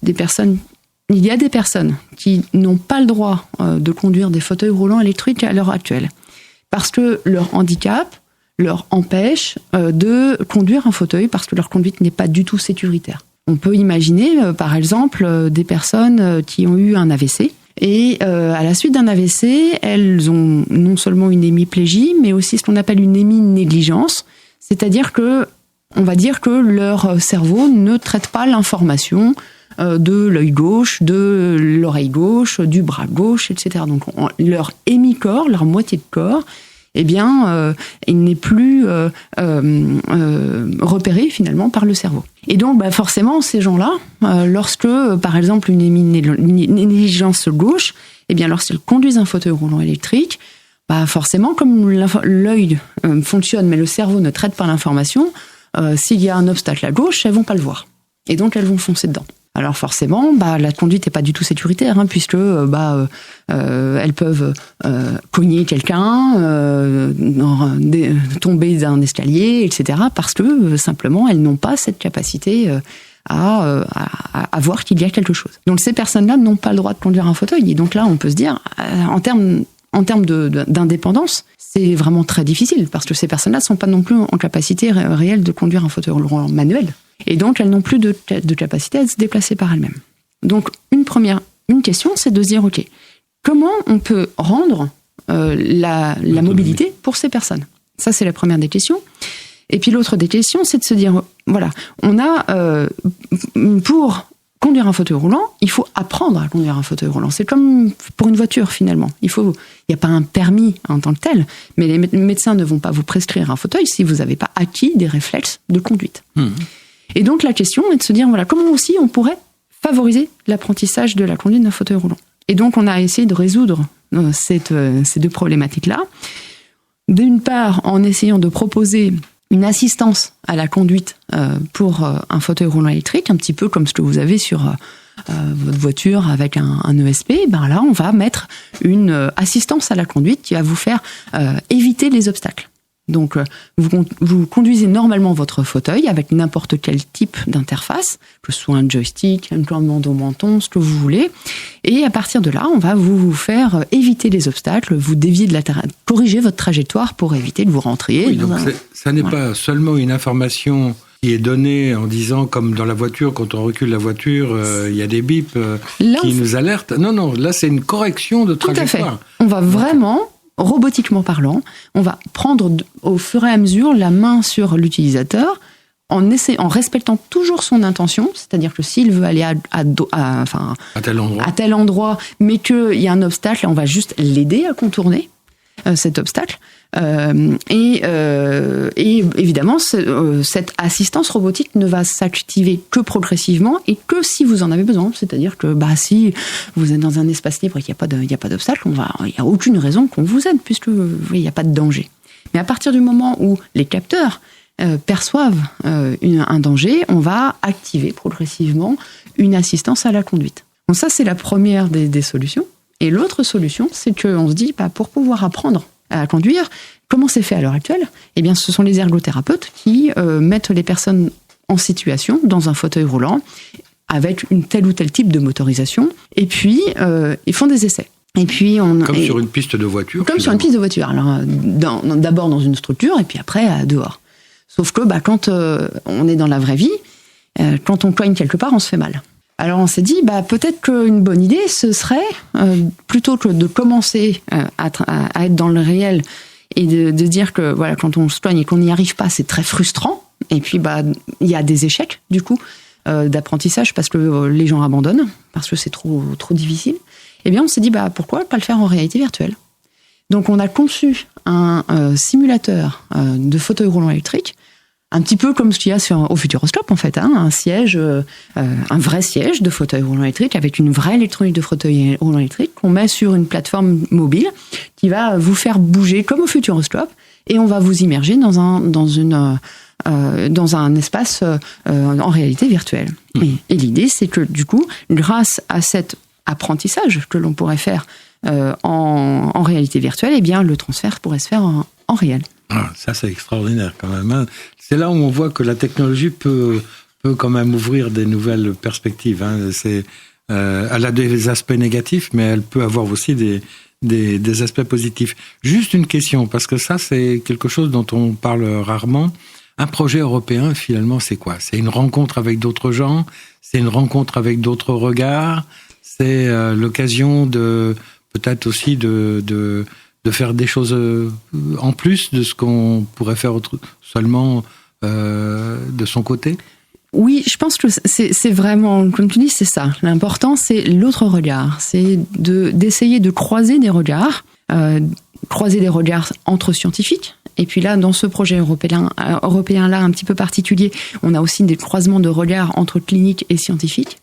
il y a des personnes qui n'ont pas le droit de conduire des fauteuils roulants électriques à l'heure actuelle, parce que leur handicap leur empêche de conduire un fauteuil, parce que leur conduite n'est pas du tout sécuritaire. On peut imaginer, par exemple, des personnes qui ont eu un AVC. Et à la suite d'un AVC, elles ont non seulement une hémiplégie, mais aussi ce qu'on appelle une héminégligence. C'est-à-dire on va dire que leur cerveau ne traite pas l'information de l'œil gauche, de l'oreille gauche, du bras gauche, etc. Donc leur hémicorps, leur moitié de corps, eh bien, il n'est plus repéré finalement par le cerveau. Et donc, forcément, ces gens-là, lorsque, par exemple, une héminégligence gauche, eh bien, lorsqu'ils conduisent un fauteuil roulant électrique, forcément, comme l'œil fonctionne, mais le cerveau ne traite pas l'information, s'il y a un obstacle à gauche, elles vont pas le voir. Et donc, elles vont foncer dedans. Alors forcément, la conduite n'est pas du tout sécuritaire, puisque elles peuvent cogner quelqu'un, tomber d'un escalier, etc. Parce que simplement, elles n'ont pas cette capacité à voir qu'il y a quelque chose. Donc ces personnes-là n'ont pas le droit de conduire un fauteuil. Et donc là, on peut se dire, en termes d'indépendance, c'est vraiment très difficile, parce que ces personnes-là ne sont pas non plus en capacité réelle de conduire un fauteuil roulant manuel. Et donc, elles n'ont plus de capacité à se déplacer par elles-mêmes. Donc, une question, c'est de se dire, OK, comment on peut rendre la mobilité pour ces personnes? Ça, c'est la première des questions. Et puis l'autre des questions, c'est de se dire, voilà, on a, pour conduire un fauteuil roulant, il faut apprendre à conduire un fauteuil roulant. C'est comme pour une voiture, finalement. Il n'y a pas un permis en tant que tel, mais les médecins ne vont pas vous prescrire un fauteuil si vous n'avez pas acquis des réflexes de conduite. Et donc, la question est de se dire, voilà, comment aussi on pourrait favoriser l'apprentissage de la conduite d'un fauteuil roulant. Et donc, on a essayé de résoudre ces deux problématiques-là. D'une part, en essayant de proposer une assistance à la conduite pour un fauteuil roulant électrique, un petit peu comme ce que vous avez sur votre voiture avec un ESP. Ben là, on va mettre une assistance à la conduite qui va vous faire éviter les obstacles. Donc, vous conduisez normalement votre fauteuil avec n'importe quel type d'interface, que ce soit un joystick, un commande au menton, ce que vous voulez. Et à partir de là, on va vous faire éviter les obstacles, vous dévier corriger votre trajectoire pour éviter que vous rentriez. Oui, donc ça n'est pas seulement une information qui est donnée en disant, comme dans la voiture, quand on recule la voiture, il y a des bips qui nous alertent. Non, là, c'est une correction de trajectoire. Tout à fait. On va vraiment... robotiquement parlant, on va prendre au fur et à mesure la main sur l'utilisateur en respectant toujours son intention, c'est-à-dire que s'il veut aller à tel endroit, mais qu'il y a un obstacle, on va juste l'aider à contourner cet obstacle. Et évidemment, cette assistance robotique ne va s'activer que progressivement et que si vous en avez besoin. C'est-à-dire que si vous êtes dans un espace libre et qu'il n'y a pas d'obstacle, il n'y a aucune raison qu'on vous aide puisque il n'y a pas de danger. Mais à partir du moment où les capteurs perçoivent un danger, on va activer progressivement une assistance à la conduite. Donc ça, c'est la première des solutions. Et l'autre solution, c'est qu'on se dit, pour pouvoir apprendre à conduire, comment c'est fait à l'heure actuelle? Eh bien, ce sont les ergothérapeutes qui mettent les personnes en situation dans un fauteuil roulant avec une tel ou tel type de motorisation, et puis ils font des essais. Et puis sur une piste de voiture. Comme sur une piste de voiture. Alors, d'abord dans une structure, et puis après dehors. Sauf que quand on est dans la vraie vie, quand on coigne quelque part, on se fait mal. Alors on s'est dit, peut-être qu'une bonne idée, ce serait, plutôt que de commencer à être dans le réel et de dire que voilà, quand on se coigne et qu'on n'y arrive pas, c'est très frustrant. Et puis il y a des échecs du coup d'apprentissage parce que les gens abandonnent, parce que c'est trop difficile. Eh bien on s'est dit, pourquoi pas le faire en réalité virtuelle? Donc on a conçu un simulateur de fauteuil roulant électrique, un petit peu comme ce qu'il y a au Futuroscope, en fait, un siège, un vrai siège de fauteuil roulant électrique avec une vraie électronique de fauteuil roulant électrique qu'on met sur une plateforme mobile qui va vous faire bouger comme au Futuroscope et on va vous immerger dans un espace en réalité virtuelle. Et l'idée, c'est que du coup, grâce à cet apprentissage que l'on pourrait faire en réalité virtuelle, eh bien, le transfert pourrait se faire en réel. Ah, ça, c'est extraordinaire quand même. Hein. C'est là où on voit que la technologie peut quand même ouvrir des nouvelles perspectives. Hein. Elle a des aspects négatifs, mais elle peut avoir aussi des aspects positifs. Juste une question, parce que ça, c'est quelque chose dont on parle rarement. Un projet européen, finalement, c'est quoi? C'est une rencontre avec d'autres gens? C'est une rencontre avec d'autres regards? C'est l'occasion peut-être aussi de faire des choses en plus de ce qu'on pourrait faire seulement de son côté? Oui, je pense que c'est vraiment, comme tu dis, c'est ça. L'important, c'est l'autre regard. C'est d'essayer de croiser des regards entre scientifiques. Et puis là, dans ce projet européen-là, un petit peu particulier, on a aussi des croisements de regards entre cliniques et scientifiques.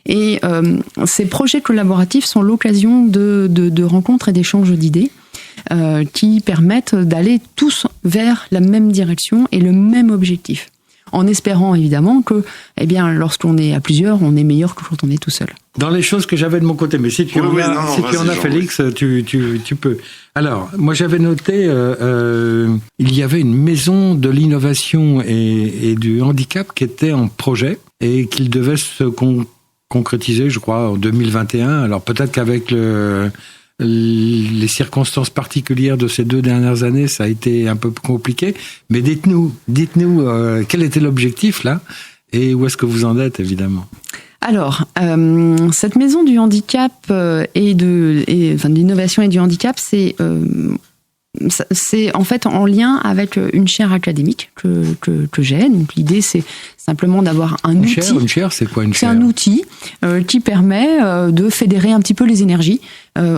Et ces projets collaboratifs sont l'occasion de rencontres et d'échanges d'idées qui permettent d'aller tous vers la même direction et le même objectif. En espérant évidemment que, lorsqu'on est à plusieurs, on est meilleur que quand on est tout seul. Dans les choses que j'avais de mon côté, mais si tu en as, Félix, tu peux. Alors, moi j'avais noté, il y avait une maison de l'innovation et du handicap qui était en projet et qu'il devait se concrétiser, je crois, en 2021. Alors peut-être qu'avec les circonstances particulières de ces 2 dernières années, ça a été un peu compliqué. Mais dites-nous, quel était l'objectif là? et où est-ce que vous en êtes, évidemment? Alors, cette maison du handicap de l'innovation et du handicap, c'est en fait en lien avec une chaire académique que j'ai. Donc l'idée, c'est simplement d'avoir un outil. Une chaire, c'est quoi une chaire? C'est un outil qui permet de fédérer un petit peu les énergies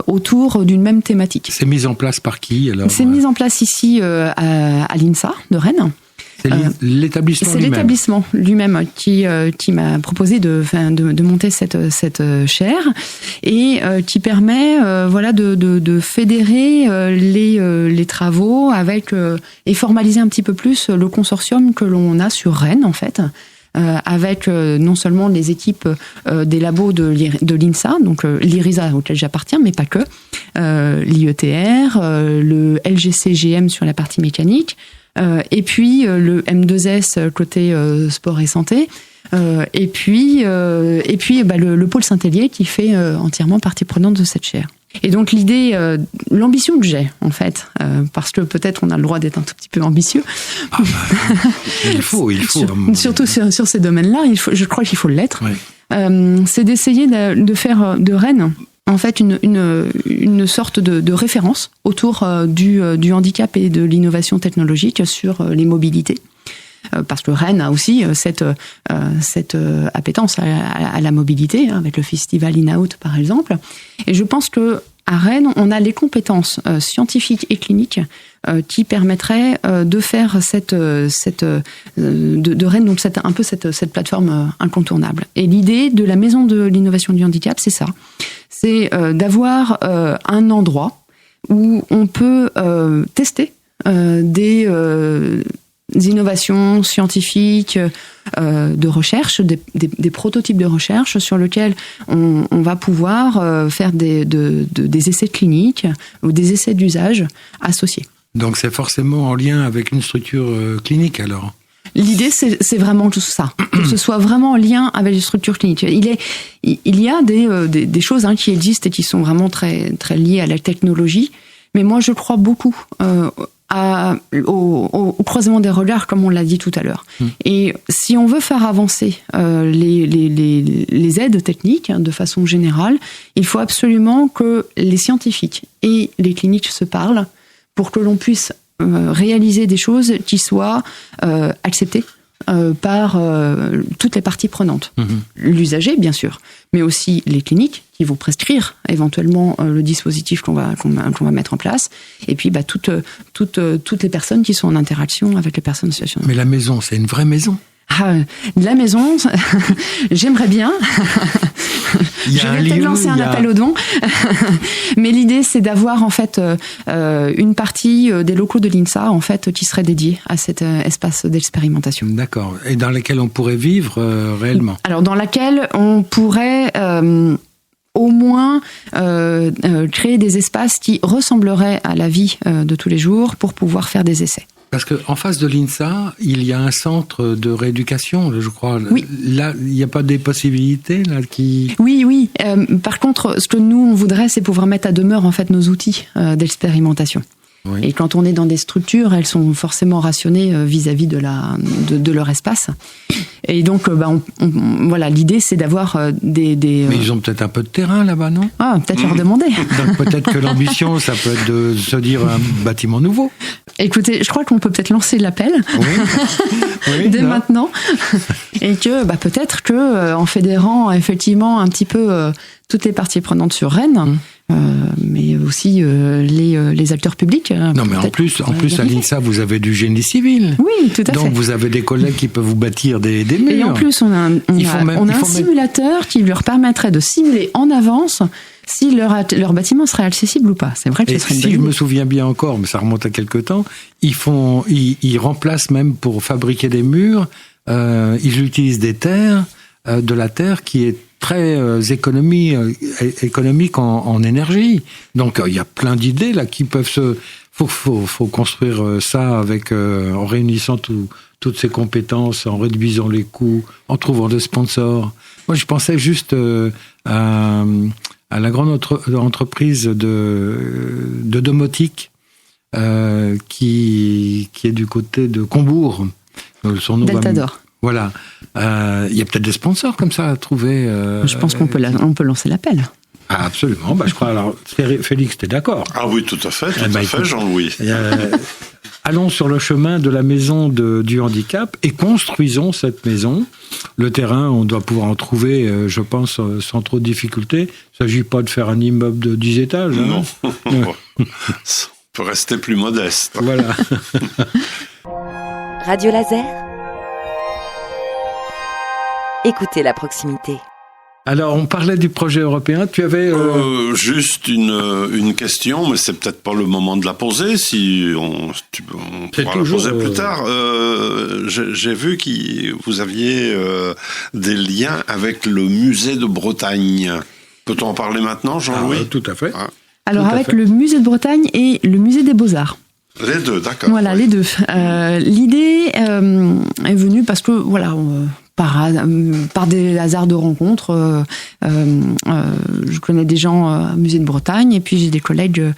autour d'une même thématique. C'est mis en place par qui alors? C'est mis en place ici à l'INSA de Rennes. C'est l'établissement C'est lui-même. l'établissement lui-même qui m'a proposé de monter cette chaire et qui permet de fédérer les travaux avec et formaliser un petit peu plus le consortium que l'on a sur Rennes en fait. Avec non seulement les équipes des labos de l'INSA, donc l'IRISA auquel j'appartiens, mais pas que, l'IETR, le LGCGM sur la partie mécanique, et puis le M2S côté sport et santé, et puis le pôle Saint-Hélier qui fait entièrement partie prenante de cette chaire. Et donc l'idée, l'ambition que j'ai en fait, parce que peut-être on a le droit d'être un tout petit peu ambitieux. Il faut. Surtout sur ces domaines-là, je crois qu'il faut l'être. Oui. C'est d'essayer de faire de Rennes en fait une sorte de référence autour du handicap et de l'innovation technologique sur les mobilités. Parce que Rennes a aussi cette appétence à la mobilité, avec le festival In-Out par exemple. Et je pense que à Rennes, on a les compétences scientifiques et cliniques qui permettraient de faire de Rennes donc cette plateforme incontournable. Et l'idée de la maison de l'innovation du handicap, c'est ça. C'est d'avoir un endroit où on peut tester des innovations scientifiques, de recherche, des prototypes de recherche sur lesquels on va pouvoir faire des essais cliniques ou des essais d'usage associés. Donc c'est forcément en lien avec une structure clinique alors? L'idée, c'est vraiment tout ça, que ce soit vraiment en lien avec les structures cliniques. Il y a des choses qui existent et qui sont vraiment très, très liées à la technologie, mais moi je crois beaucoup au croisement des regards, comme on l'a dit tout à l'heure. Et si on veut faire avancer les aides techniques de façon générale, il faut absolument que les scientifiques et les cliniques se parlent pour que l'on puisse réaliser des choses qui soient acceptées par toutes les parties prenantes. L'usager, bien sûr, mais aussi les cliniques qui vont prescrire éventuellement le dispositif qu'on va mettre en place, et puis toutes les personnes qui sont en interaction avec les personnes en situation. Mais la maison, c'est une vraie maison? La maison, j'aimerais bien. Je vais peut-être lancer un appel aux dons. Mais l'idée, c'est d'avoir en fait une partie des locaux de l'INSA en fait qui serait dédiée à cet espace d'expérimentation. D'accord. Et dans laquelle on pourrait vivre réellement? Alors dans laquelle on pourrait au moins créer des espaces qui ressembleraient à la vie de tous les jours pour pouvoir faire des essais. Parce qu'en face de l'INSA, il y a un centre de rééducation, je crois. Oui. Là, il n'y a pas des possibilités là, qui... Oui. Par contre, ce que nous, on voudrait, c'est pouvoir mettre à demeure en fait, nos outils d'expérimentation. Oui. Et quand on est dans des structures, elles sont forcément rationnées vis-à-vis de leur espace. Et donc, voilà, l'idée, c'est d'avoir des... Mais ils ont peut-être un peu de terrain là-bas, non? Peut-être leur demander. Donc peut-être que l'ambition, ça peut être de se dire un bâtiment nouveau. Écoutez, je crois qu'on peut peut-être lancer l'appel dès maintenant. Et que peut-être que en fédérant effectivement un petit peu toutes les parties prenantes sur Rennes, mais aussi les acteurs publics. Non, mais en plus à l'INSA, vous avez du génie civil. Oui, tout à fait. Donc vous avez des collègues qui peuvent vous bâtir des murs. Et en plus, on a un simulateur qui leur permettrait de simuler en avance si leur bâtiment serait accessible ou pas. C'est vrai que ce serait une bonne idée. Si je me souviens bien encore, mais ça remonte à quelque temps, ils remplacent même pour fabriquer des murs, ils utilisent des terres, de la terre qui est très économique en énergie. Donc il y a plein d'idées là qui peuvent faut construire ça avec en réunissant toutes ces compétences, en réduisant les coûts, en trouvant des sponsors. Moi je pensais juste à la grande entreprise de domotique qui est du côté de Combourg. Son nom Delta d'Or. Voilà. Il y a peut-être des sponsors comme ça à trouver. Je pense qu'on peut lancer l'appel. Ah, absolument. Je crois. Alors, Félix, t'es d'accord? Ah oui, tout à fait, Jean-Louis. Allons sur le chemin de la maison du handicap et construisons cette maison. Le terrain, on doit pouvoir en trouver, je pense, sans trop de difficultés. Il ne s'agit pas de faire un immeuble de 10 étages. Non, on peut rester plus modeste. Voilà. Radio Laser. Écoutez la proximité. Alors, on parlait du projet européen. Tu avais juste une question, mais c'est peut-être pas le moment de la poser. Si on pourra la poser plus tard. J'ai vu que vous aviez des liens avec le musée de Bretagne. Peut-on en parler maintenant, Jean-Louis? Tout à fait. Alors, avec le musée de Bretagne et le musée des Beaux-Arts. Les deux, d'accord. Voilà, les deux. L'idée est venue parce que, voilà, par des hasards de rencontres, je connais des gens au musée de Bretagne, et puis j'ai des collègues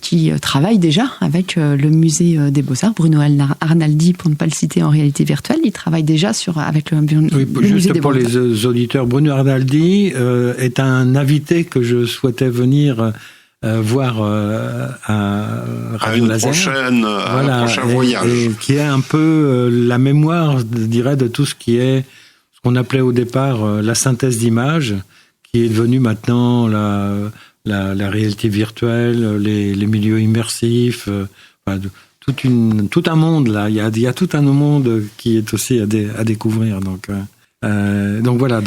qui travaillent déjà avec le musée des Beaux-Arts. Bruno Arnaldi, pour ne pas le citer en réalité virtuelle, il travaille déjà avec le musée des Beaux-Arts. Juste pour les auditeurs, Bruno Arnaldi est un invité que je souhaitais venir voir à Radio Laser. Un prochain voyage. Et qui est un peu la mémoire, je dirais, de tout ce qui est ce qu'on appelait au départ la synthèse d'images, qui est devenue maintenant la réalité virtuelle, les milieux immersifs, tout un monde là. Il y a tout un monde qui est aussi à découvrir. Donc voilà.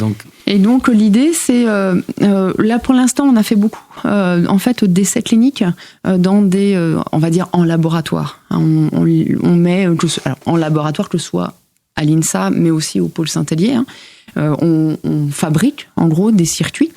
Et donc l'idée, c'est là pour l'instant, on a fait beaucoup en fait d'essais cliniques dans des, on va dire en laboratoire. On met en laboratoire, que ce soit à l'INSA, mais aussi au pôle Saint-Hélier. On fabrique en gros des circuits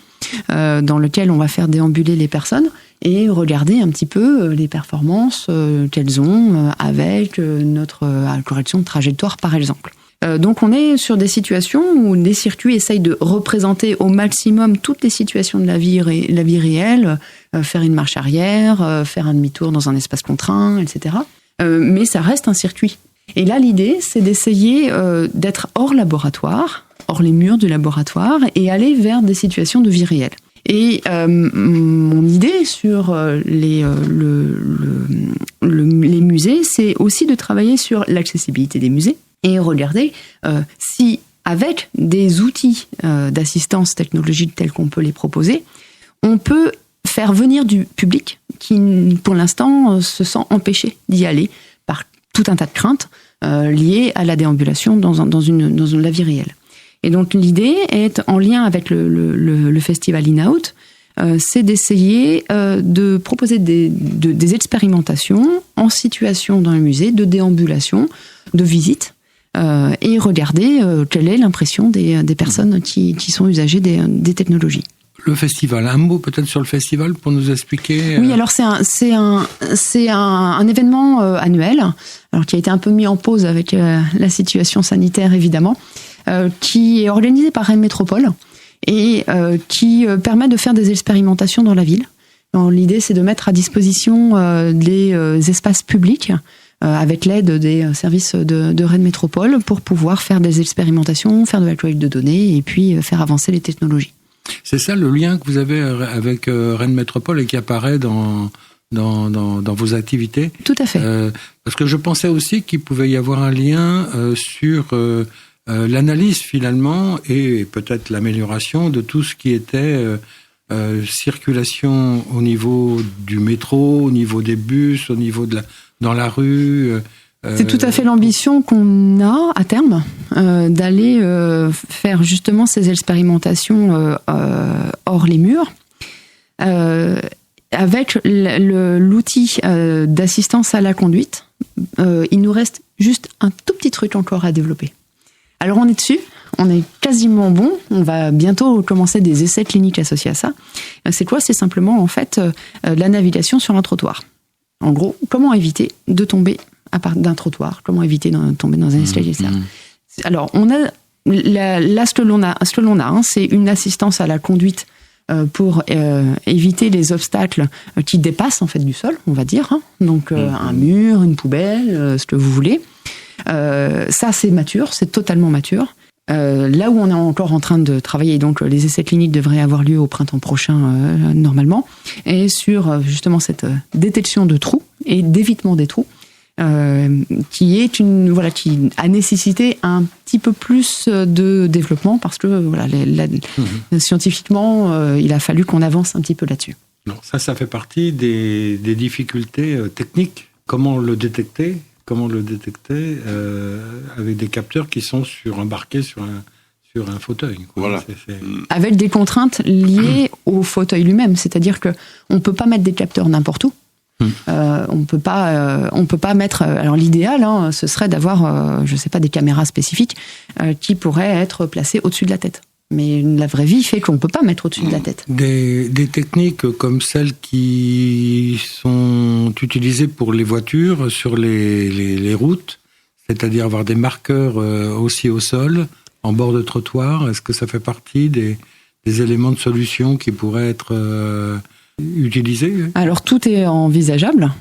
dans lesquels on va faire déambuler les personnes et regarder un petit peu les performances qu'elles ont avec notre correction de trajectoire, par exemple. Donc on est sur des situations où des circuits essayent de représenter au maximum toutes les situations de la vie réelle, faire une marche arrière, faire un demi-tour dans un espace contraint, etc. Mais ça reste un circuit. Et là, l'idée, c'est d'essayer d'être hors laboratoire, hors les murs du laboratoire, et aller vers des situations de vie réelle. Et mon idée sur les musées, c'est aussi de travailler sur l'accessibilité des musées et regarder si, avec des outils d'assistance technologique tels qu'on peut les proposer, on peut faire venir du public qui, pour l'instant, se sent empêché d'y aller par tout un tas de craintes liées à la déambulation dans la vie réelle. Et donc l'idée est, en lien avec le festival In-Out, c'est d'essayer de proposer des expérimentations en situation dans le musée, de déambulation, de visite, et regarder quelle est l'impression des personnes qui sont usagers des technologies. Le festival, un mot peut-être sur le festival pour nous expliquer. Oui, alors c'est un événement annuel, alors qui a été un peu mis en pause avec la situation sanitaire évidemment, qui est organisé par Rennes Métropole et qui permet de faire des expérimentations dans la ville. Alors, l'idée, c'est de mettre à disposition des espaces publics avec l'aide des services de Rennes Métropole pour pouvoir faire des expérimentations, faire de la collecte de données et puis faire avancer les technologies. C'est ça le lien que vous avez avec Rennes Métropole et qui apparaît dans vos activités? Tout à fait. Parce que je pensais aussi qu'il pouvait y avoir un lien sur l'analyse finalement et peut-être l'amélioration de tout ce qui était circulation au niveau du métro, au niveau des bus, au niveau dans la rue. C'est tout à fait l'ambition qu'on a à terme, d'aller faire justement ces expérimentations hors les murs, avec l'outil d'assistance à la conduite. Il nous reste juste un tout petit truc encore à développer. Alors on est dessus, on est quasiment bon, on va bientôt commencer des essais cliniques associés à ça. C'est quoi? C'est simplement en fait la navigation sur un trottoir. En gros, comment éviter de tomber à part d'un trottoir, comment éviter de tomber dans un escalier, etc. Alors, on a ce que l'on a, c'est une assistance à la conduite pour éviter les obstacles qui dépassent en fait du sol, on va dire. Donc un mur, une poubelle, ce que vous voulez. Ça, c'est mature, c'est totalement mature. Là où on est encore en train de travailler, donc les essais cliniques devraient avoir lieu au printemps prochain normalement, et sur justement cette détection de trous et d'évitement des trous, qui a nécessité un petit peu plus de développement parce que scientifiquement, il a fallu qu'on avance un petit peu là-dessus. Non, ça fait partie des difficultés techniques. Comment le détecter avec des capteurs qui sont embarqués sur un fauteuil. Voilà. Avec des contraintes liées au fauteuil lui-même, c'est-à-dire que on peut pas mettre des capteurs n'importe où. On peut pas mettre. Alors l'idéal, ce serait d'avoir, des caméras spécifiques qui pourraient être placées au-dessus de la tête. Mais la vraie vie fait qu'on ne peut pas mettre au-dessus de la tête. Des techniques comme celles qui sont utilisées pour les voitures sur les routes, c'est-à-dire avoir des marqueurs aussi au sol, en bord de trottoir, est-ce que ça fait partie des éléments de solution qui pourraient être utilisés ? Alors tout est envisageable.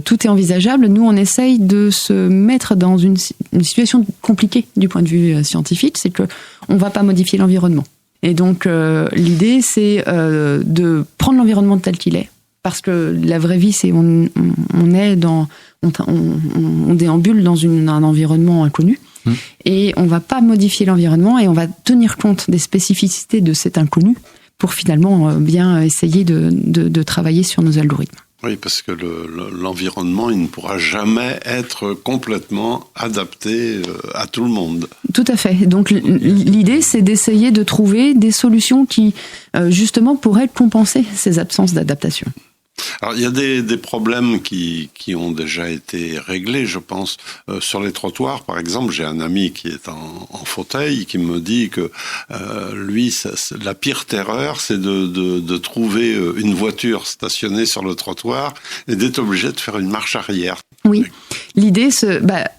Tout est envisageable. Nous, on essaye de se mettre dans une situation compliquée du point de vue scientifique, c'est que on va pas modifier l'environnement. Et donc l'idée, c'est de prendre l'environnement tel qu'il est, parce que la vraie vie, c'est on déambule dans un environnement inconnu. Et on va pas modifier l'environnement et on va tenir compte des spécificités de cet inconnu pour finalement bien essayer de travailler sur nos algorithmes. Oui, parce que l'environnement, il ne pourra jamais être complètement adapté à tout le monde. Tout à fait. Donc l'idée, c'est d'essayer de trouver des solutions qui, justement, pourraient compenser ces absences d'adaptation. Alors, il y a des problèmes qui ont déjà été réglés, je pense. Sur les trottoirs, par exemple, j'ai un ami qui est en fauteuil qui me dit que lui, la pire terreur, c'est de trouver une voiture stationnée sur le trottoir et d'être obligé de faire une marche arrière. Oui. L'idée,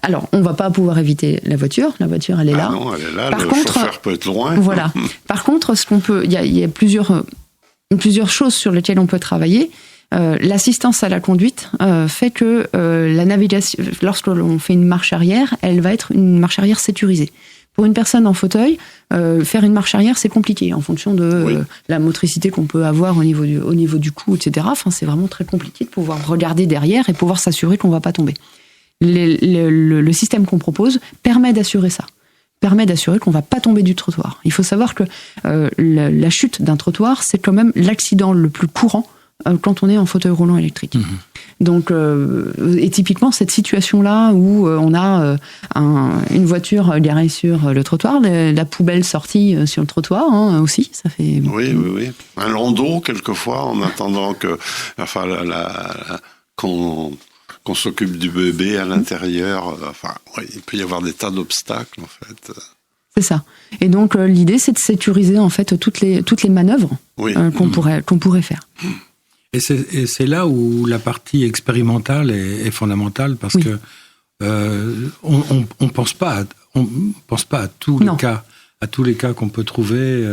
alors, on va pas pouvoir éviter la voiture. La voiture, elle est là. Non, elle est là. Par le contre, chauffeur peut être loin. Voilà. Par contre, il y a plusieurs choses sur lesquelles on peut travailler. L'assistance à la conduite fait que la navigation, lorsque l'on fait une marche arrière, elle va être une marche arrière sécurisée. Pour une personne en fauteuil, faire une marche arrière, c'est compliqué en fonction de la motricité qu'on peut avoir au niveau du cou, etc. Enfin, c'est vraiment très compliqué de pouvoir regarder derrière et pouvoir s'assurer qu'on ne va pas tomber. Le système qu'on propose permet d'assurer ça. Permet d'assurer qu'on ne va pas tomber du trottoir. Il faut savoir que la chute d'un trottoir, c'est quand même l'accident le plus courant quand on est en fauteuil roulant électrique. Donc, et typiquement, cette situation-là où on a une voiture garée sur le trottoir, la poubelle sortie sur le trottoir aussi, ça fait... Oui. Un landau, quelquefois, en attendant qu'on s'occupe du bébé à l'intérieur. Il peut y avoir des tas d'obstacles, en fait. C'est ça. Et donc, l'idée, c'est de sécuriser, en fait, toutes les manœuvres qu'on pourrait faire. Et c'est là où la partie expérimentale est fondamentale, parce que on pense pas à tous les cas qu'on peut trouver,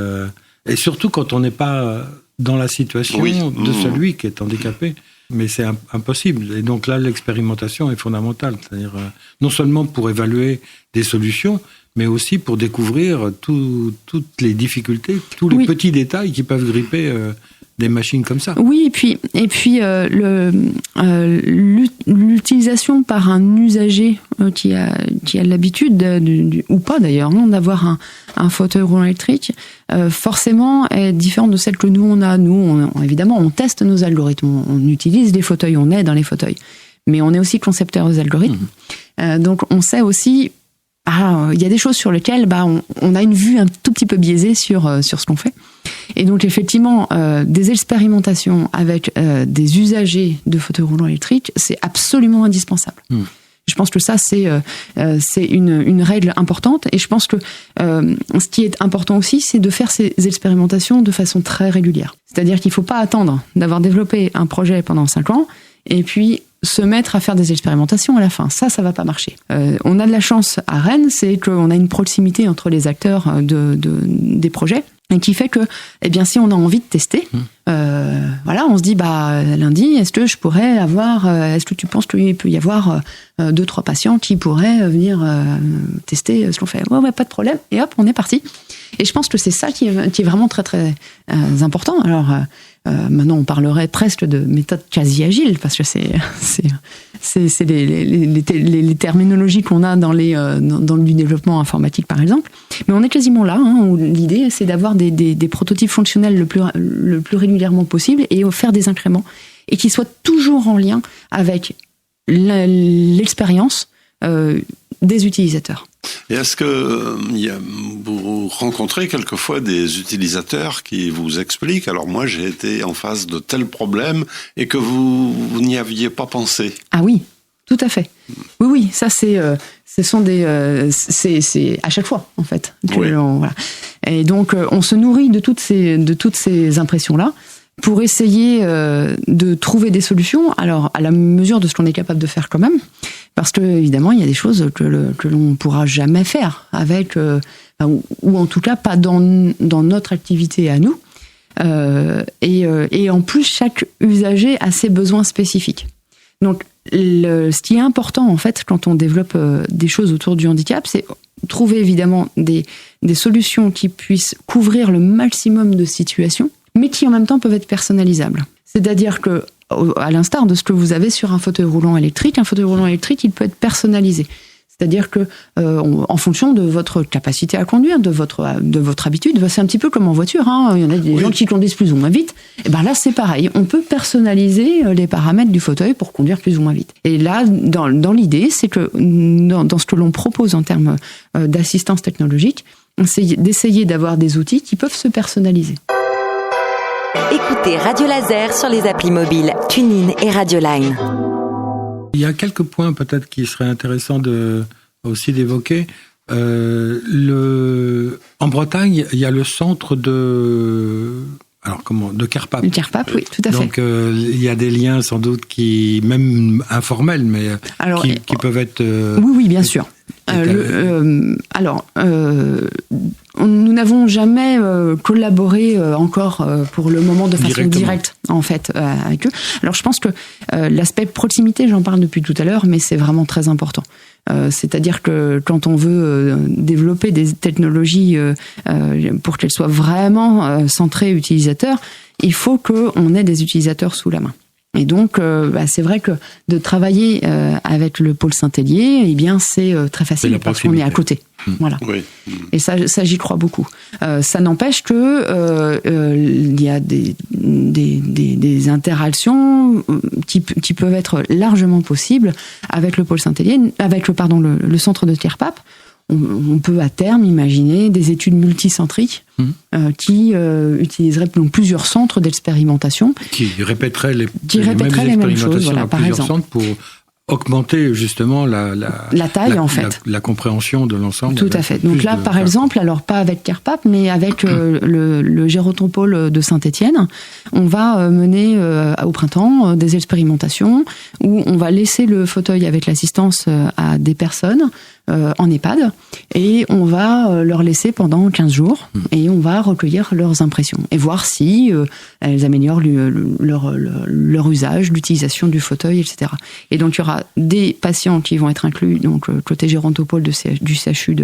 et surtout quand on n'est pas dans la situation de celui qui est handicapé. Mais c'est impossible. Et donc là, l'expérimentation est fondamentale. C'est-à-dire non seulement pour évaluer des solutions, mais aussi pour découvrir toutes les difficultés, tous les petits détails qui peuvent gripper des machines comme ça. Oui, et puis l'utilisation par un usager qui a l'habitude, ou pas d'ailleurs, d'avoir un fauteuil roulant électrique, forcément est différente de celle que nous on a. Nous, évidemment, on teste nos algorithmes, on utilise les fauteuils, on est dans les fauteuils, mais on est aussi concepteur des algorithmes. Donc on sait aussi, il y a des choses sur lesquelles on a une vue un tout petit peu biaisée sur ce qu'on fait. Et donc effectivement, des expérimentations avec des usagers de fauteuils roulants électriques, c'est absolument indispensable. Je pense que ça, c'est une règle importante. Et je pense que ce qui est important aussi, c'est de faire ces expérimentations de façon très régulière. C'est-à-dire qu'il ne faut pas attendre d'avoir développé un projet pendant 5 ans et puis se mettre à faire des expérimentations à la fin. Ça va pas marcher. On a de la chance à Rennes, c'est qu'on a une proximité entre les acteurs des projets. Et qui fait que, eh bien, si on a envie de tester, voilà, on se dit, lundi, est-ce que tu penses qu'il peut y avoir 2-3 patients qui pourraient venir tester ce qu'on fait? Ouais, pas de problème. Et hop, on est parti. Et je pense que c'est ça qui est vraiment très, très important. Alors, maintenant, on parlerait presque de méthode quasi agile, parce que c'est les terminologies qu'on a dans le développement informatique, par exemple. Mais on est quasiment là, où l'idée, c'est d'avoir des prototypes fonctionnels le plus régulièrement possible et faire des incréments. Et qui soient toujours en lien avec l'expérience des utilisateurs. Et est-ce que vous rencontrez quelquefois des utilisateurs qui vous expliquent, alors moi j'ai été en face de tel problème et que vous n'y aviez pas pensé? Ah oui, tout à fait. Oui, ça c'est à chaque fois en fait. Oui. Voilà. Et donc on se nourrit de toutes ces impressions-là pour essayer de trouver des solutions, alors à la mesure de ce qu'on est capable de faire quand même, parce que évidemment il y a des choses que l'on ne pourra jamais faire avec, ou en tout cas pas dans notre activité à nous, et en plus chaque usager a ses besoins spécifiques. Donc ce qui est important en fait quand on développe des choses autour du handicap, c'est trouver évidemment des solutions qui puissent couvrir le maximum de situations, mais qui en même temps peuvent être personnalisables. C'est-à-dire que, à l'instar de ce que vous avez sur un fauteuil roulant électrique, il peut être personnalisé. C'est-à-dire que, en fonction de votre capacité à conduire, de votre habitude, c'est un petit peu comme en voiture, il y en a des gens qui conduisent plus ou moins vite. Et ben là, c'est pareil. On peut personnaliser les paramètres du fauteuil pour conduire plus ou moins vite. Et là, dans l'idée, c'est que dans ce que l'on propose en termes d'assistance technologique, c'est d'essayer d'avoir des outils qui peuvent se personnaliser. Écoutez Radio Laser sur les applis mobiles TuneIn et Radioline. Il y a quelques points peut-être qui seraient intéressants aussi d'évoquer. En Bretagne, il y a le centre de CARPAP. Le CARPAP, oui, tout à fait. Donc il y a des liens sans doute même informels, mais qui peuvent être... oui, bien sûr. Nous n'avons jamais collaboré encore pour le moment de façon directe en fait avec eux. Alors je pense que l'aspect proximité, j'en parle depuis tout à l'heure, mais c'est vraiment très important. C'est-à-dire que quand on veut développer des technologies pour qu'elles soient vraiment centrées utilisateurs, il faut qu'on ait des utilisateurs sous la main. Et donc, c'est vrai que de travailler avec le pôle Saint-Hélier, eh bien, c'est très facile parce qu'on est à côté. Voilà. Oui. Et ça, j'y crois beaucoup. Ça n'empêche que il y a des interactions qui peuvent être largement possibles avec le pôle Saint-Hélier, avec le centre de CARPAP. On peut à terme imaginer des études multicentriques qui utiliseraient donc plusieurs centres d'expérimentation. Qui répéteraient les mêmes choses, voilà, par exemple. Centres pour augmenter justement la taille, en fait. La compréhension de l'ensemble. Tout à fait. Donc là, par exemple, alors pas avec CARPAP, mais avec le Gérontopôle de Saint-Étienne, on va mener au printemps des expérimentations où on va laisser le fauteuil avec l'assistance à des personnes en EHPAD, et on va leur laisser pendant 15 jours, et on va recueillir leurs impressions, et voir si elles améliorent leur usage, l'utilisation du fauteuil, etc. Et donc il y aura des patients qui vont être inclus, donc côté Gérontopôle du CHU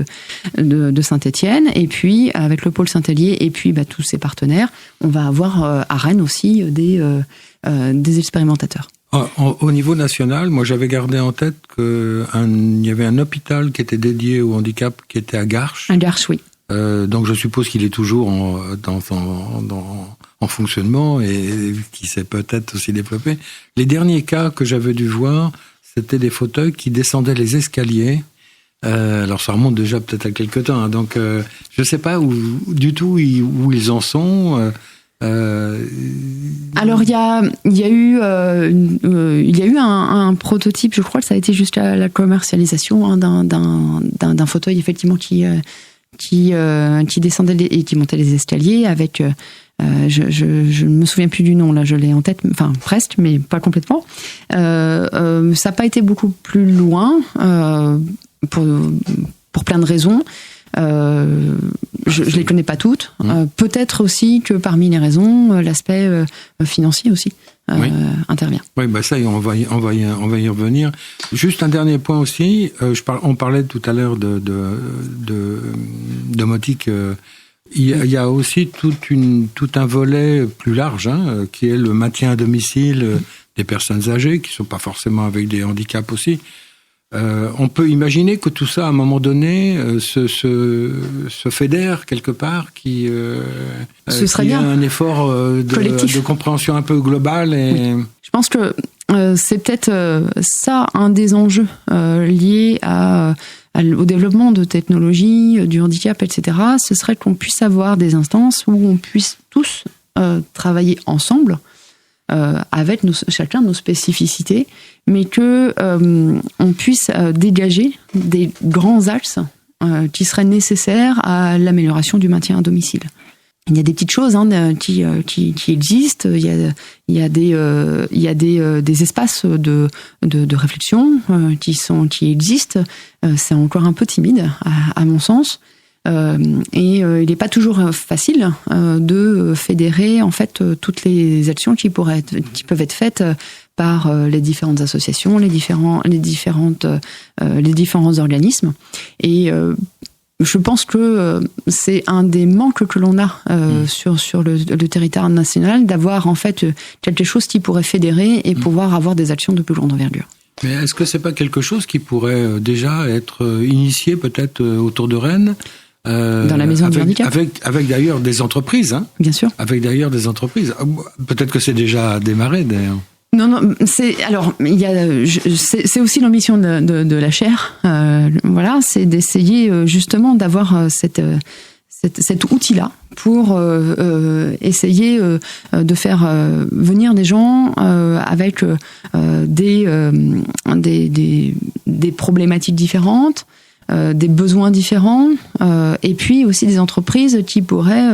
de Saint-Étienne, et puis avec le pôle Saint-Hélier, et puis tous ses partenaires, on va avoir à Rennes aussi des expérimentateurs. Au niveau national, moi j'avais gardé en tête qu'il y avait un hôpital qui était dédié au handicap qui était à Garches. À Garches, oui. Donc je suppose qu'il est toujours en fonctionnement et qui s'est peut-être aussi développé. Les derniers cas que j'avais dû voir, c'était des fauteuils qui descendaient les escaliers. Alors ça remonte déjà peut-être à quelques temps. Donc je ne sais pas où ils en sont. Alors il y a eu un prototype, je crois que ça a été jusqu'à la commercialisation d'un fauteuil effectivement qui descendait et qui montait les escaliers avec je ne me souviens plus du nom, là je l'ai en tête, enfin presque, mais pas complètement. Ça n'a pas été beaucoup plus loin pour plein de raisons. je les connais pas toutes. Peut-être aussi que parmi les raisons, l'aspect financier aussi intervient. Oui, ça, on va y revenir. Juste un dernier point aussi. On parlait tout à l'heure de domotique. Il y a aussi tout un volet plus large, qui est le maintien à domicile des personnes âgées, qui sont pas forcément avec des handicaps aussi. On peut imaginer que tout ça, à un moment donné, se fédère quelque part, qui serait bien un effort de compréhension un peu globale. Et... Oui. Je pense que c'est peut-être ça un des enjeux liés au développement de technologies, du handicap, etc. Ce serait qu'on puisse avoir des instances où on puisse tous travailler ensemble, avec chacun nos spécificités, mais que on puisse dégager des grands axes qui seraient nécessaires à l'amélioration du maintien à domicile. Il y a des petites choses qui existent. Il y a des espaces de réflexion qui existent. C'est encore un peu timide à mon sens. Et il n'est pas toujours facile de fédérer en fait toutes les actions qui peuvent être faites par les différentes associations, les différents organismes. Et je pense que c'est un des manques que l'on a sur le territoire national, d'avoir en fait quelque chose qui pourrait fédérer et pouvoir avoir des actions de plus grande envergure. Mais est-ce que c'est pas quelque chose qui pourrait déjà être initié peut-être autour de Rennes? Dans la maison du handicap. Avec d'ailleurs des entreprises. Bien sûr. Avec d'ailleurs des entreprises. Peut-être que c'est déjà démarré d'ailleurs. Non, c'est aussi l'ambition de la chaire. Voilà, c'est d'essayer justement d'avoir cet outil-là pour essayer de faire venir des gens avec des problématiques différentes. Des besoins différents, et puis aussi des entreprises qui pourraient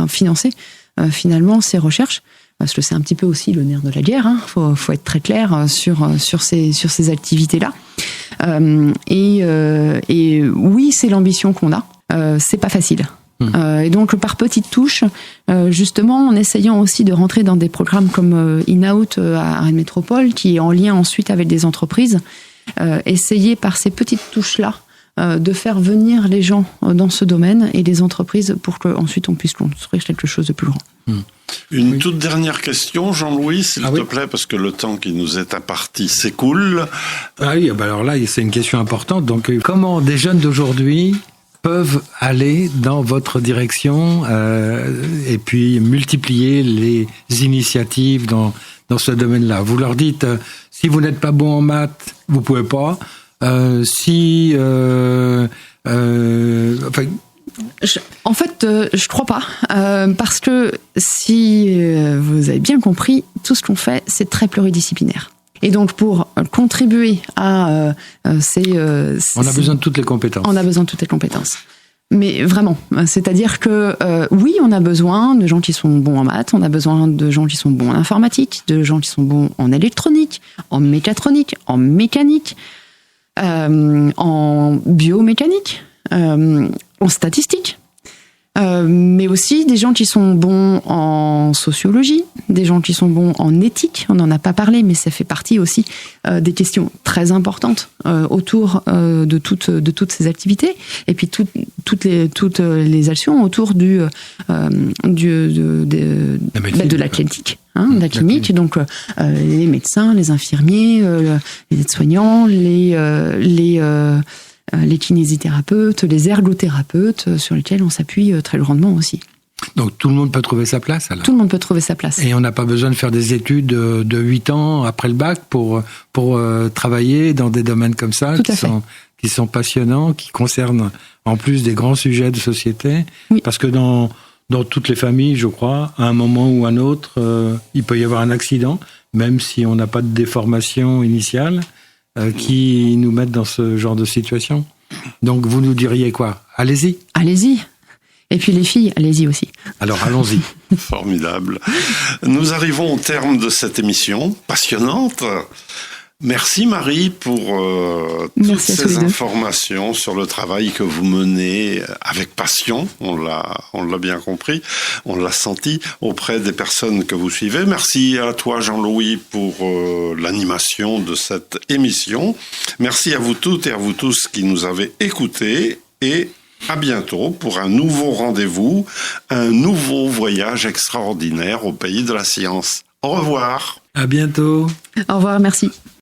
financer finalement ces recherches, parce que c'est un petit peu aussi le nerf de la guerre. Faut être très clair sur ces activités-là. Et oui, c'est l'ambition qu'on a. C'est pas facile. Et donc par petites touches, justement en essayant aussi de rentrer dans des programmes comme In-Out à Rennes Métropole, qui est en lien ensuite avec des entreprises, essayer par ces petites touches-là de faire venir les gens dans ce domaine et les entreprises pour qu'ensuite on puisse construire quelque chose de plus grand. Une toute dernière question, Jean-Louis, s'il te plaît, parce que le temps qui nous est imparti s'écoule. Alors là, c'est une question importante. Donc, comment des jeunes d'aujourd'hui peuvent aller dans votre direction et puis multiplier les initiatives dans ce domaine-là? Vous leur dites, si vous n'êtes pas bon en maths, vous pouvez pas. En fait, je crois pas, parce que si vous avez bien compris, tout ce qu'on fait, c'est très pluridisciplinaire. Et donc, pour contribuer à on a besoin de toutes les compétences. On a besoin de toutes les compétences. Mais vraiment, c'est-à-dire que oui, on a besoin de gens qui sont bons en maths, on a besoin de gens qui sont bons en informatique, de gens qui sont bons en électronique, en mécatronique, en mécanique, en biomécanique, en statistique, mais aussi des gens qui sont bons en sociologie, des gens qui sont bons en éthique. On n'en a pas parlé, mais ça fait partie aussi des questions très importantes autour de toutes ces activités, et puis toutes les actions autour de la clinique. De la clinique, donc les médecins, les infirmiers, les aides-soignants, les kinésithérapeutes, les ergothérapeutes, sur lesquels on s'appuie très grandement aussi. Donc tout le monde peut trouver sa place alors? Tout le monde peut trouver sa place. Et on n'a pas besoin de faire des études de 8 ans après le bac pour travailler dans des domaines comme ça qui sont passionnants, qui concernent en plus des grands sujets de société. Oui. Parce que dans toutes les familles, je crois, à un moment ou un autre, il peut y avoir un accident, même si on n'a pas de déformation initiale, qui nous mettent dans ce genre de situation. Donc vous nous diriez quoi? Allez-y. Allez-y. Et puis les filles, allez-y aussi. Alors allons-y. Formidable. Nous arrivons au terme de cette émission passionnante. Merci Marie pour toutes Merci à tous ces les deux. informations sur le travail que vous menez avec passion, on l'a bien compris, on l'a senti auprès des personnes que vous suivez. Merci à toi Jean-Louis pour l'animation de cette émission. Merci à vous toutes et à vous tous qui nous avez écoutés et à bientôt pour un nouveau rendez-vous, un nouveau voyage extraordinaire au pays de la science. Au revoir. À bientôt. Au revoir, merci.